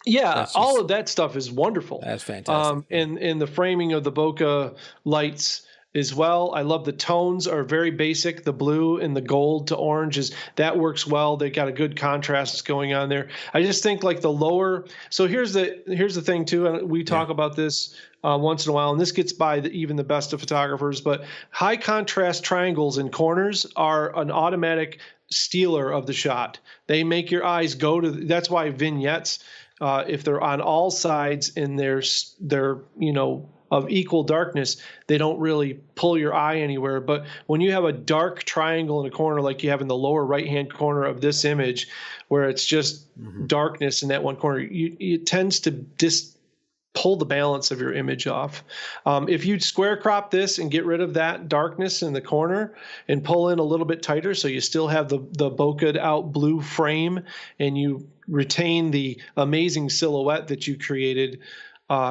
Yeah, all of that stuff is wonderful. That's fantastic. And the framing of the bokeh lights as well. I love the tones are very basic. The blue and the gold to orange that works well. They got a good contrast going on there. I just think like the lower. So here's the thing too. And we talk about this once in a while, and this gets by even the best of photographers. But high contrast triangles and corners are an automatic stealer of the shot. They make your eyes go to. That's why vignettes, if they're on all sides and they're of equal darkness, they don't really pull your eye anywhere. But when you have a dark triangle in a corner like you have in the lower right-hand corner of this image, where it's just darkness in that one corner, it tends to pull the balance of your image off. If you square crop this and get rid of that darkness in the corner and pull in a little bit tighter so you still have the bokeh out blue frame and you retain the amazing silhouette that you created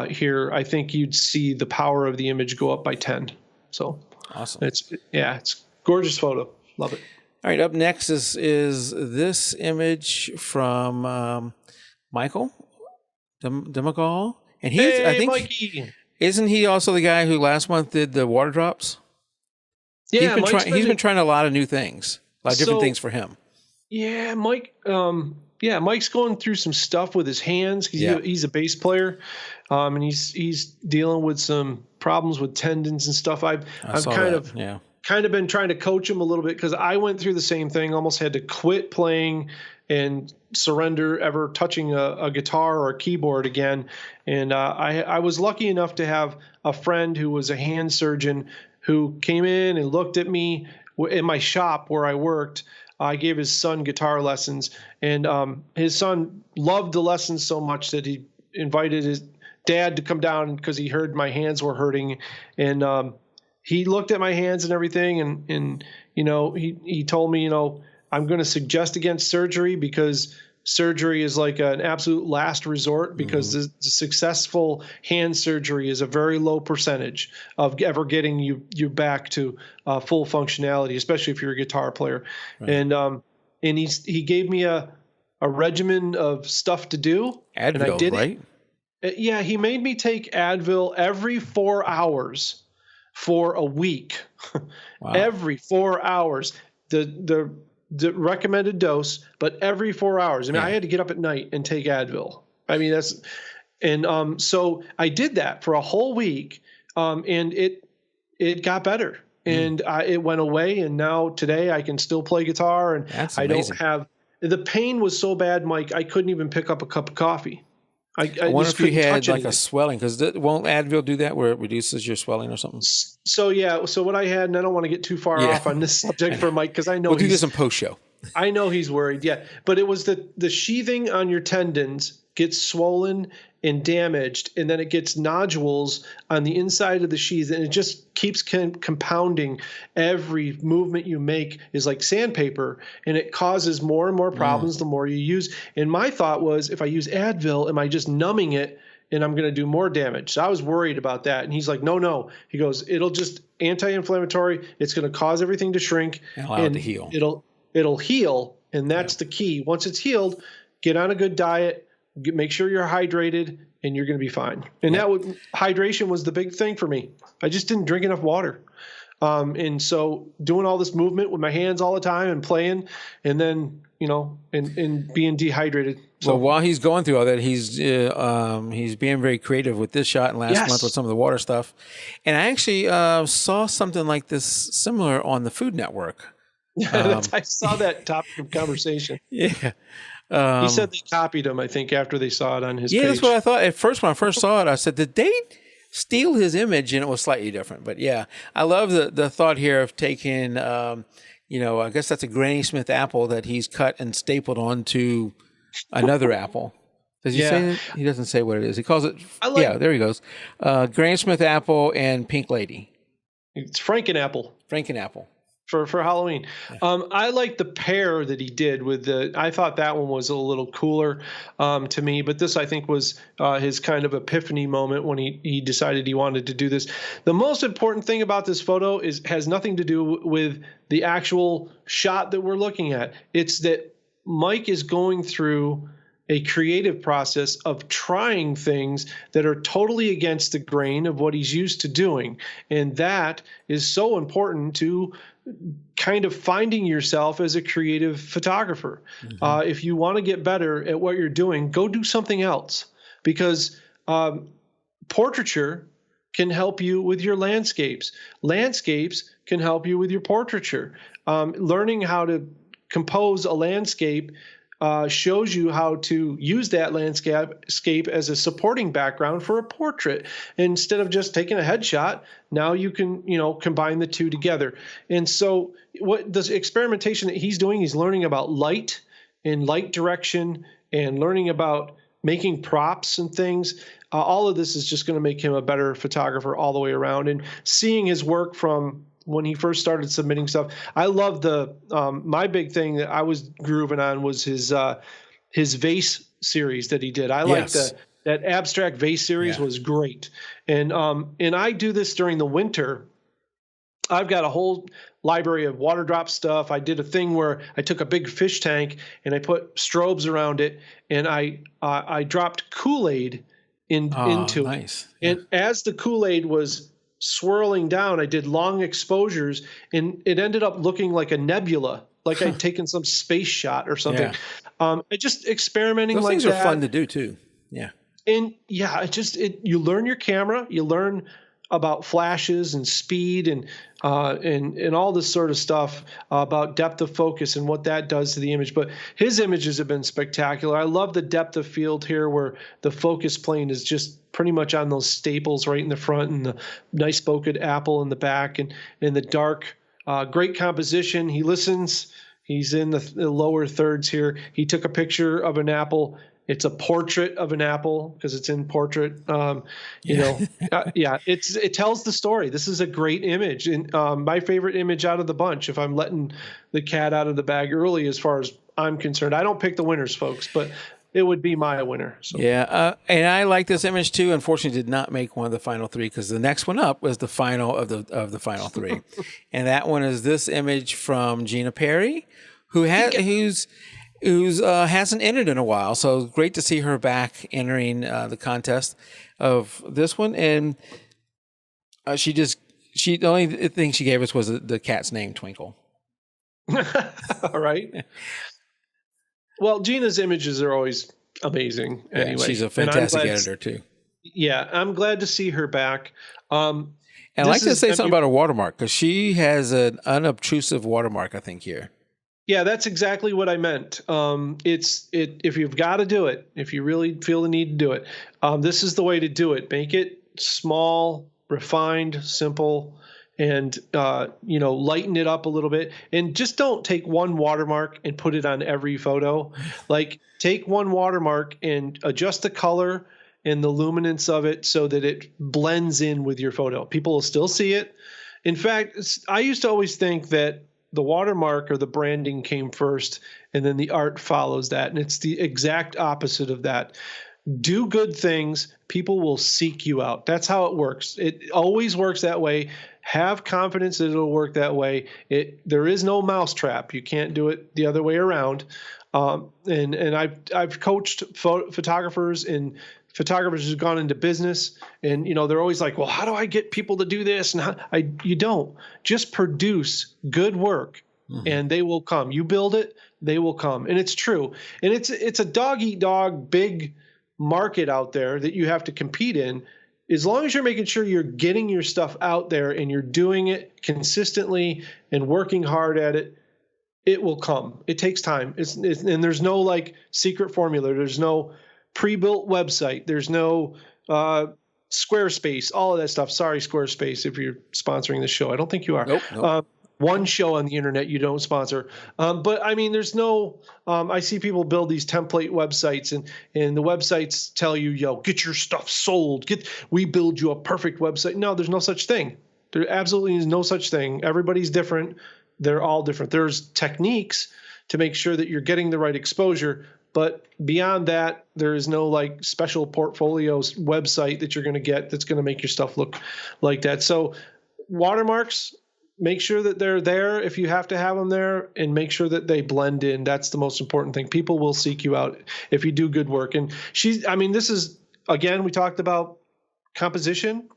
here, I think you'd see the power of the image go up by 10. So awesome. It's gorgeous photo. Love it. All right, up next is this image from Michael Demagal. And I think, Mikey. Isn't he also the guy who last month did the water drops? Yeah, he's been trying a lot of new things, a lot of different things for him. Yeah, Mike. Mike's going through some stuff with his hands. He's a bass kind and he's dealing with some problems with tendons and stuff. I've kind of been trying to coach him a little bit because I went through the same thing. Almost had to quit playing and surrender ever touching a guitar or a keyboard again. And I was lucky enough to have a friend who was a hand surgeon who came in and looked at me in my shop where I worked. I gave his son guitar lessons, and his son loved the lessons so much that he invited his dad to come down because he heard my hands were hurting. And he looked at my hands and everything, and he told me, I'm going to suggest against surgery because surgery is like an absolute last resort because the successful hand surgery is a very low percentage of ever getting you back to full functionality, especially if you're a guitar player. Right. And he gave me a regimen of stuff to do. Advil, and I did right? Yeah, he made me take Advil every 4 hours for a week. Wow. Every 4 hours. The recommended dose, but every 4 hours. I mean, I had to get up at night and take Advil. I mean, so I did that for a whole week, and it got better, and it went away. And now today I can still play guitar, and I don't have the pain was so bad, Mike, I couldn't even pick up a cup of coffee. I wonder if you had like a swelling, because won't Advil do that where it reduces your swelling or something? So what I had, and I don't want to get too far off on this subject for Mike, because I know we'll do this in post show. I know he's worried, but it was the sheathing on your tendons gets swollen and damaged, and then it gets nodules on the inside of the sheath, and it just keeps compounding. Every movement you make is like sandpaper, and it causes more and more problems the more you use. And my thought was, if I use Advil, am I just numbing it and I'm going to do more damage? So I was worried about that. And he's like, no. He goes, it'll just anti-inflammatory. It's going to cause everything to shrink and allow it to heal. It'll heal, and that's the key. Once it's healed, get on a good diet. Make sure you're hydrated, and you're going to be fine. And hydration was the big thing for me. I just didn't drink enough water. And so doing all this movement with my hands all the time and playing, and then, and being dehydrated. So while he's going through all that, he's being very creative with this shot and last month with some of the water stuff. And I actually saw something like this similar on the Food Network. I saw that topic of conversation. Yeah. He said they copied him, I think, after they saw it on his page. Yeah, that's what I thought. At first, when I first saw it, I said, did they steal his image? And it was slightly different. But yeah, I love the thought here of taking, I guess that's a Granny Smith apple that he's cut and stapled onto another apple. Does he say that? He doesn't say what it is. He calls it, there he goes. Granny Smith apple and Pink Lady. It's Frankenapple. For Halloween. Yeah. I like the pair that he did with I thought that one was a little cooler to me, but this I think was his kind of epiphany moment when he decided he wanted to do this. The most important thing about this photo has nothing to do with the actual shot that we're looking at. It's that Mike is going through a creative process of trying things that are totally against the grain of what he's used to doing. And that is so important to kind of finding yourself as a creative photographer. If you want to get better at what you're doing, go do something else, because portraiture can help you with your landscapes. Landscapes can help you with your portraiture. Learning how to compose a landscape shows you how to use that landscape as a supporting background for a portrait. Instead of just taking a headshot, now you can, combine the two together. And so what the experimentation that he's doing, he's learning about light and light direction and learning about making props and things. all of this is just going to make him a better photographer all the way around. And seeing his work from when he first started submitting stuff, I love the my big thing that I was grooving on was his vase series that he did. I like that abstract vase series was great. And I do this during the winter. I've got a whole library of water drop stuff. I did a thing where I took a big fish tank and I put strobes around it, and I dropped Kool-Aid into it. And as the Kool-Aid was swirling down, I did long exposures, and it ended up looking like a nebula, like I'd taken some space shot or something. Just experimenting Those like that. Those things are fun to do too. Yeah. And you learn your camera, you learn about flashes and speed and all this sort of stuff about depth of focus and what that does to the image. But his images have been spectacular. I love the depth of field here where the focus plane is just pretty much on those staples right in the front and the nice bokeh apple in the back and in the dark. Great composition. He listens. He's in the lower thirds here. He took a picture of an apple. It's a portrait of an apple because it's in portrait. It tells the story. This is a great image. And my favorite image out of the bunch, if I'm letting the cat out of the bag early as far as I'm concerned. I don't pick the winners, folks, but it would be my winner. So. Yeah, and I like this image too. Unfortunately, did not make one of the final three because the next one up was the final of the final three, and that one is this image from Gina Perry, who hasn't entered in a while. So great to see her back entering the contest of this one. And the only thing she gave us was the cat's name, Twinkle. All right. Well, Gina's images are always amazing. Anyway, she's a fantastic editor too. Yeah, I'm glad to see her back. And I'd like to say something about her watermark because she has an unobtrusive watermark, I think, here. Yeah, that's exactly what I meant. If you've got to do it, if you really feel the need to do it, this is the way to do it. Make it small, refined, simple, and lighten it up a little bit. And just don't take one watermark and put it on every photo. Like take one watermark and adjust the color and the luminance of it so that it blends in with your photo. People will still see it. In fact, I used to always think that the watermark or the branding came first and then the art follows that. And it's the exact opposite of that. Do good things. People will seek you out. That's how it works. It always works that way. Have confidence that it'll work that way. There is no mousetrap. You can't do it the other way around. And I've coached photographers and photographers who've gone into business, and they're always like, well, how do I get people to do this? And you don't. Just produce good work, and they will come. You build it, they will come, and it's true. And it's a dog eat dog big market out there that you have to compete in. As long as you're making sure you're getting your stuff out there and you're doing it consistently and working hard at it, it will come. It takes time. And there's no like secret formula. There's no pre-built website. There's no Squarespace, all of that stuff. Sorry, Squarespace, if you're sponsoring this show. I don't think you are. Nope. One show on the internet you don't sponsor. But I mean, there's no, I see people build these template websites and the websites tell you, get your stuff sold. We build you a perfect website. No, there's no such thing. There absolutely is no such thing. Everybody's different. They're all different. There's techniques to make sure that you're getting the right exposure. But beyond that, there is no like special portfolios website that you're going to get that's going to make your stuff look like that. So watermarks, make sure that they're there if you have to have them there, and make sure that they blend in. That's the most important thing. People will seek you out if you do good work. And this is, again, we talked about composition.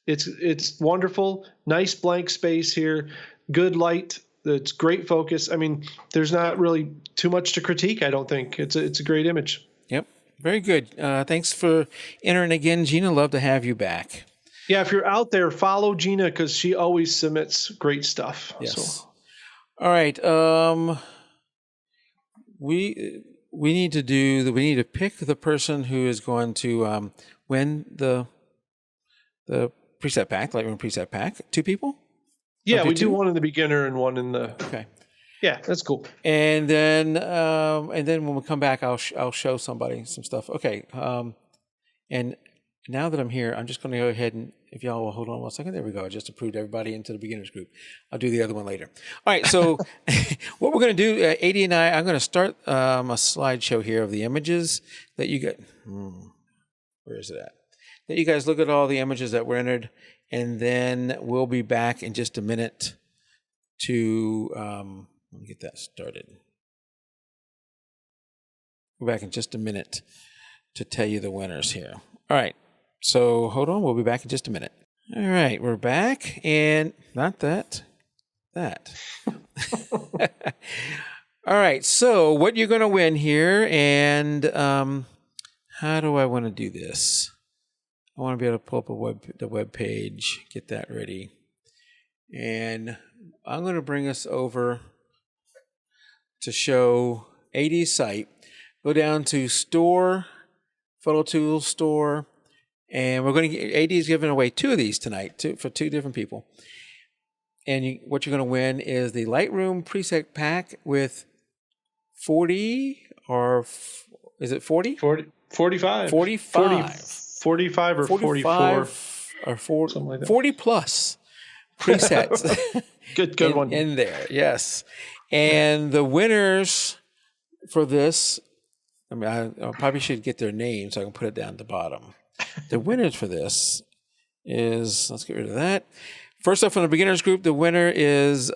It's wonderful. Nice blank space here. Good light. It's great focus. I mean, there's not really too much to critique, I don't think. It's a great image. Yep. Very good. Thanks for entering again, Gina. Love to have you back. Yeah, if you're out there, follow Gina because she always submits great stuff. Yes. So. All right. We need to pick the person who is going to win the preset pack, Lightroom preset pack. 2 people? Yeah, we do one in the beginner and one in the. Okay. Yeah, that's cool. And then when we come back, I'll show somebody some stuff. Okay. And now that I'm here, I'm just going to go ahead and, if y'all will hold on 1 second, there we go. I just approved everybody into the beginners group. I'll do the other one later. All right, so what we're going to do, A.D. and I'm going to start a slideshow here of the images that you get. Where is it at? That you guys look at all the images that were entered, and then we'll be back in just a minute to let me get that started. We're back in just a minute to tell you the winners here. All right. So hold on, we'll be back in just a minute. All right, we're back, and not that. All right, so what you're going to win here, and how do I want to do this? I want to be able to pull up the web page, get that ready, and I'm going to bring us over to show AD's site. Go down to Store, Photo Tools Store. And we're going to get, AD is giving away 2 of these tonight for 2 different people. And what you're going to win is the Lightroom preset pack with 40 or is it 40? 45. 45. 45 or 44. Or 40, something like that. 40 plus presets. Good one. In there, yes. And the winners for this, I mean, I probably should get their names so I can put it down at the bottom. The winners for this is, let's get rid of that. First up from the beginners group, the winner is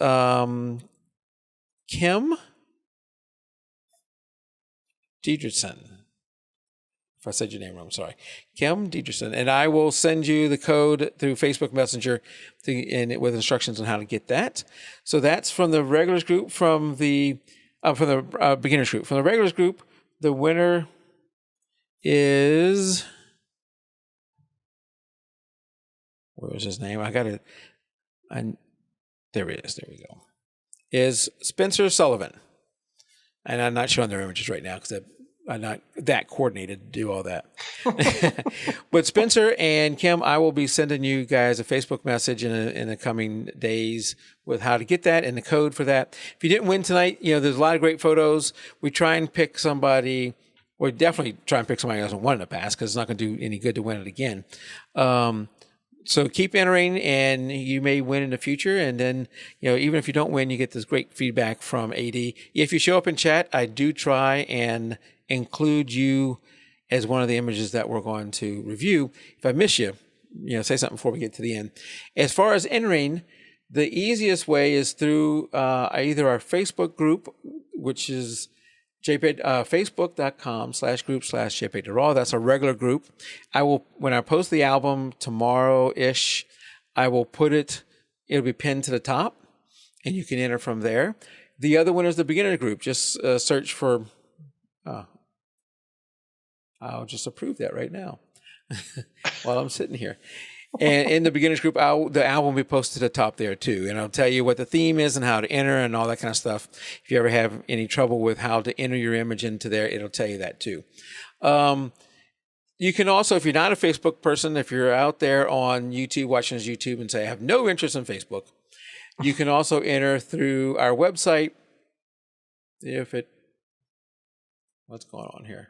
Kim Diederson. If I said your name wrong, I'm sorry. Kim Diederson. And I will send you the code through Facebook Messenger with instructions on how to get that. So that's from the regulars group, from the beginners group. From the regulars group, the winner is... Where's his name? I got it. There it is. There we go. Is Spencer Sullivan. And I'm not showing their images right now because I'm not that coordinated to do all that. But Spencer and Kim, I will be sending you guys a Facebook message in the coming days with how to get that and the code for that. If you didn't win tonight, there's a lot of great photos. We try and pick somebody. We definitely try and pick somebody who hasn't won in the past because it's not going to do any good to win it again. So keep entering, and you may win in the future. And then, even if you don't win, you get this great feedback from AD. If you show up in chat, I do try and include you as one of the images that we're going to review. If I miss you, say something before we get to the end. As far as entering, the easiest way is through either our Facebook group, which is facebook.com/group/jpeg2RAW. That's a regular group. When I post the album tomorrow-ish, I will put it'll be pinned to the top, and you can enter from there. The other one is the beginner group. Just search for, I'll just approve that right now while I'm sitting here. And in the beginners group, the album will be posted to the top there too. And I'll tell you what the theme is and how to enter and all that kind of stuff. If you ever have any trouble with how to enter your image into there, it'll tell you that too. You can also, if you're not a Facebook person, if you're out there on YouTube, watching this YouTube and say, I have no interest in Facebook, you can also enter through our website. What's going on here?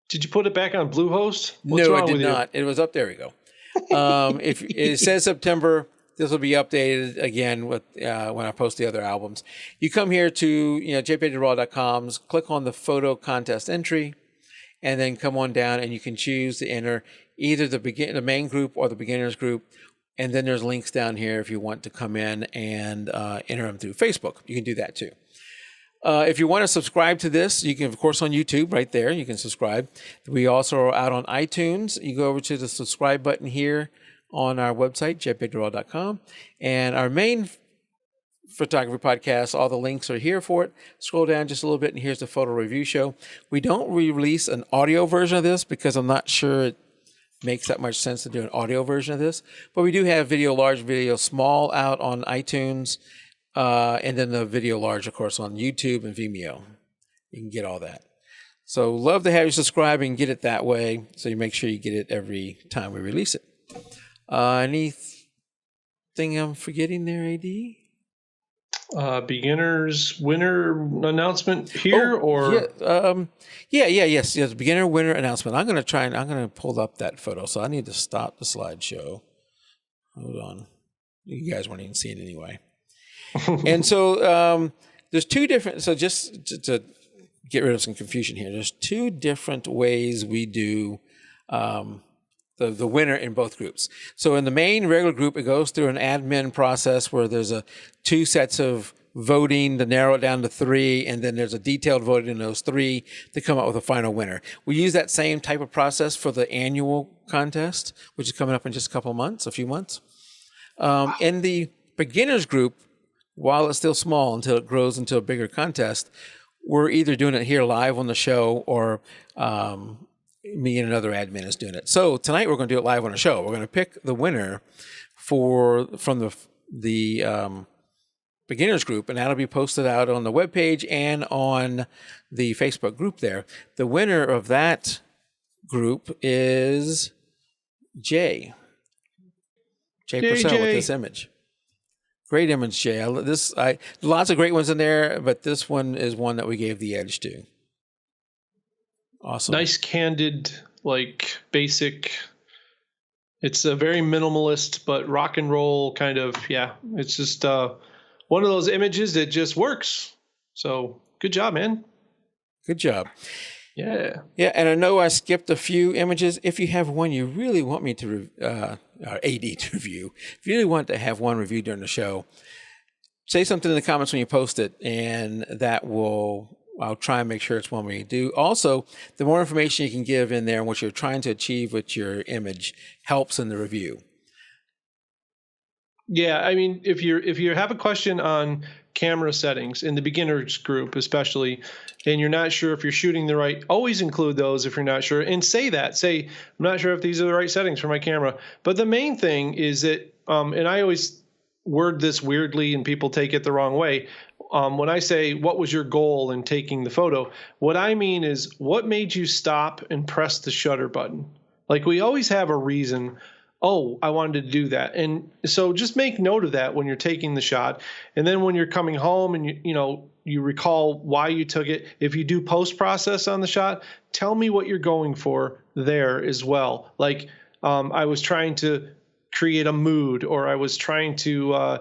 Did you put it back on Bluehost? No, I did not. It was up. There we go. If it says September, this will be updated again with when I post the other albums. You come here to jpeg2RAW.com, click on the photo contest entry, and then come on down, and you can choose to enter either the main group or the beginners group. And then there's links down here if you want to come in and enter them through Facebook. You can do that too. If you want to subscribe to this, you can, of course, on YouTube right there. You can subscribe. We also are out on iTunes. You go over to the subscribe button here on our website, jpeg2RAW.com. And our main photography podcast, all the links are here for it. Scroll down just a little bit, and here's the photo review show. We don't release an audio version of this because I'm not sure it makes that much sense to do an audio version of this. But we do have video large, video small out on iTunes. And then the video large, of course, on YouTube and Vimeo. You can get all that. So love to have you subscribe and get it that way. So you make sure you get it every time we release it. Anything I'm forgetting there, AD? beginners winner announcement here, or yes, beginner winner announcement. I'm going to pull up that photo. So I need to stop the slideshow. Hold on. You guys weren't even seeing it anyway. And so there's two different, so just to get rid of some confusion here, there's two different ways we do the winner in both groups. So in the main regular group, it goes through an admin process where there's two sets of voting to narrow it down to 3, and then there's a detailed voting in those 3 to come up with a final winner. We use that same type of process for the annual contest, which is coming up in just a few months. In the beginners group, while it's still small until it grows into a bigger contest, we're either doing it here live on the show or me and another admin is doing it. So tonight we're going to do it live on the show. We're going to pick the winner from the beginners group, and that'll be posted out on the webpage and on the Facebook group there. The winner of that group is Jay Purcell with this image. Great image, Jay. Lots of great ones in there, but this one is one that we gave the edge to. Awesome. Nice, candid, like basic. It's a very minimalist, but rock and roll kind of, it's just one of those images that just works. So good job, man. Good job. Yeah. Yeah, and I know I skipped a few images. If you have one you really want me to, or AD to review, if you really want to have one reviewed during the show, say something in the comments when you post it, and I'll try and make sure it's one we do. Also, the more information you can give in there and what you're trying to achieve with your image helps in the review. Yeah, I mean, if you have a question on camera settings in the beginners group especially, and you're not sure if you're shooting the right, always include those if you're not sure, and say, I'm not sure if these are the right settings for my camera. But the main thing is that, and I always word this weirdly and people take it the wrong way. When I say, what was your goal in taking the photo? What I mean is, what made you stop and press the shutter button? Like, we always have a reason. Oh, I wanted to do that. And so just make note of that when you're taking the shot. And then when you're coming home and you recall why you took it. If you do post-process on the shot, tell me what you're going for there as well. Like, I was trying to create a mood, or I was trying to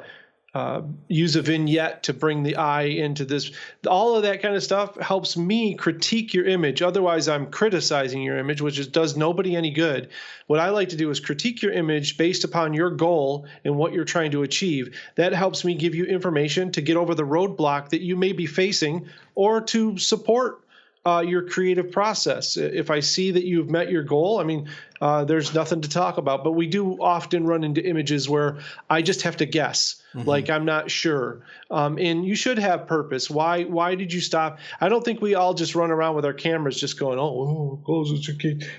use a vignette to bring the eye into this. All of that kind of stuff helps me critique your image. Otherwise, I'm criticizing your image, which does nobody any good. What I like to do is critique your image based upon your goal and what you're trying to achieve. That helps me give you information to get over the roadblock that you may be facing, or to support your creative process. If I see that you've met your goal, I mean, there's nothing to talk about. But we do often run into images where I just have to guess. Mm-hmm. Like, I'm not sure. And you should have purpose. Why did you stop? I don't think we all just run around with our cameras just going,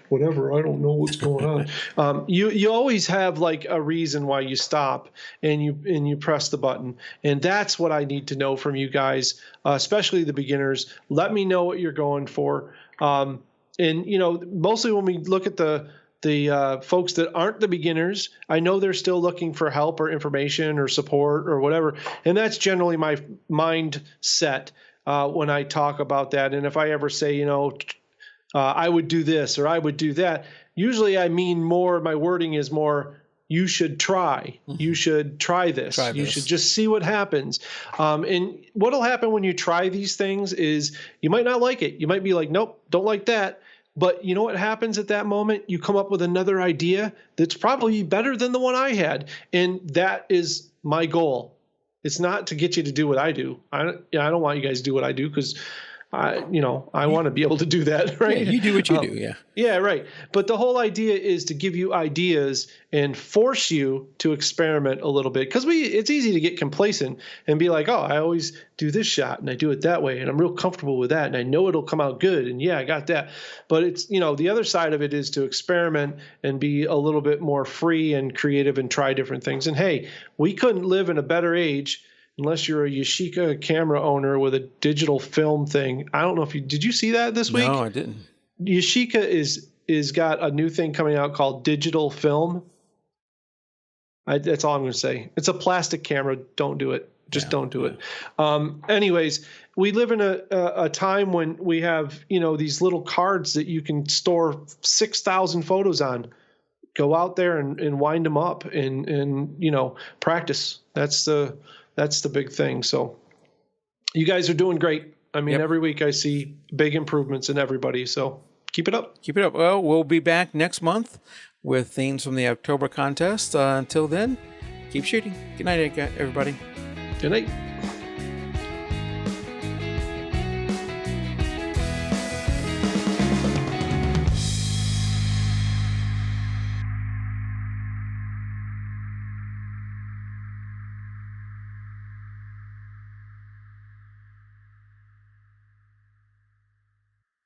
whatever, I don't know what's going on. You always have like a reason why you stop and you press the button. And that's what I need to know from you guys, especially the beginners. Let me know what you're going for. And mostly when we look at the folks that aren't the beginners, I know they're still looking for help or information or support or whatever. And that's generally my mindset when I talk about that. And if I ever say, I would do this or I would do that, usually I mean more, my wording is more, you should try. Mm-hmm. You should try this. You should just see what happens. And what'll happen when you try these things is you might not like it. You might be like, nope, don't like that. But you know what happens at that moment? You come up with another idea that's probably better than the one I had. And that is my goal. It's not to get you to do what I do. I don't want you guys to do what I do, because I want to be able to do that, right? Yeah, you do what you do, yeah. Yeah, right. But the whole idea is to give you ideas and force you to experiment a little bit, because it's easy to get complacent and be like, oh, I always do this shot and I do it that way and I'm real comfortable with that and I know it'll come out good and yeah, I got that. But it's, the other side of it is to experiment and be a little bit more free and creative and try different things. And hey, we couldn't live in a better age unless you're a Yashica camera owner with a digital film thing. I don't know if did you see that this week? No, I didn't. Yashica is got a new thing coming out called digital film. That's all I'm going to say. It's a plastic camera. Don't do it. Just don't do it. Anyways, we live in a time when we have, these little cards that you can store 6,000 photos on. Go out there and wind them up and practice. That's the big thing. So you guys are doing great. I mean, every week I see big improvements in everybody. So keep it up. Keep it up. Well, we'll be back next month with themes from the October contest. Until then, keep shooting. Good night, everybody. Good night.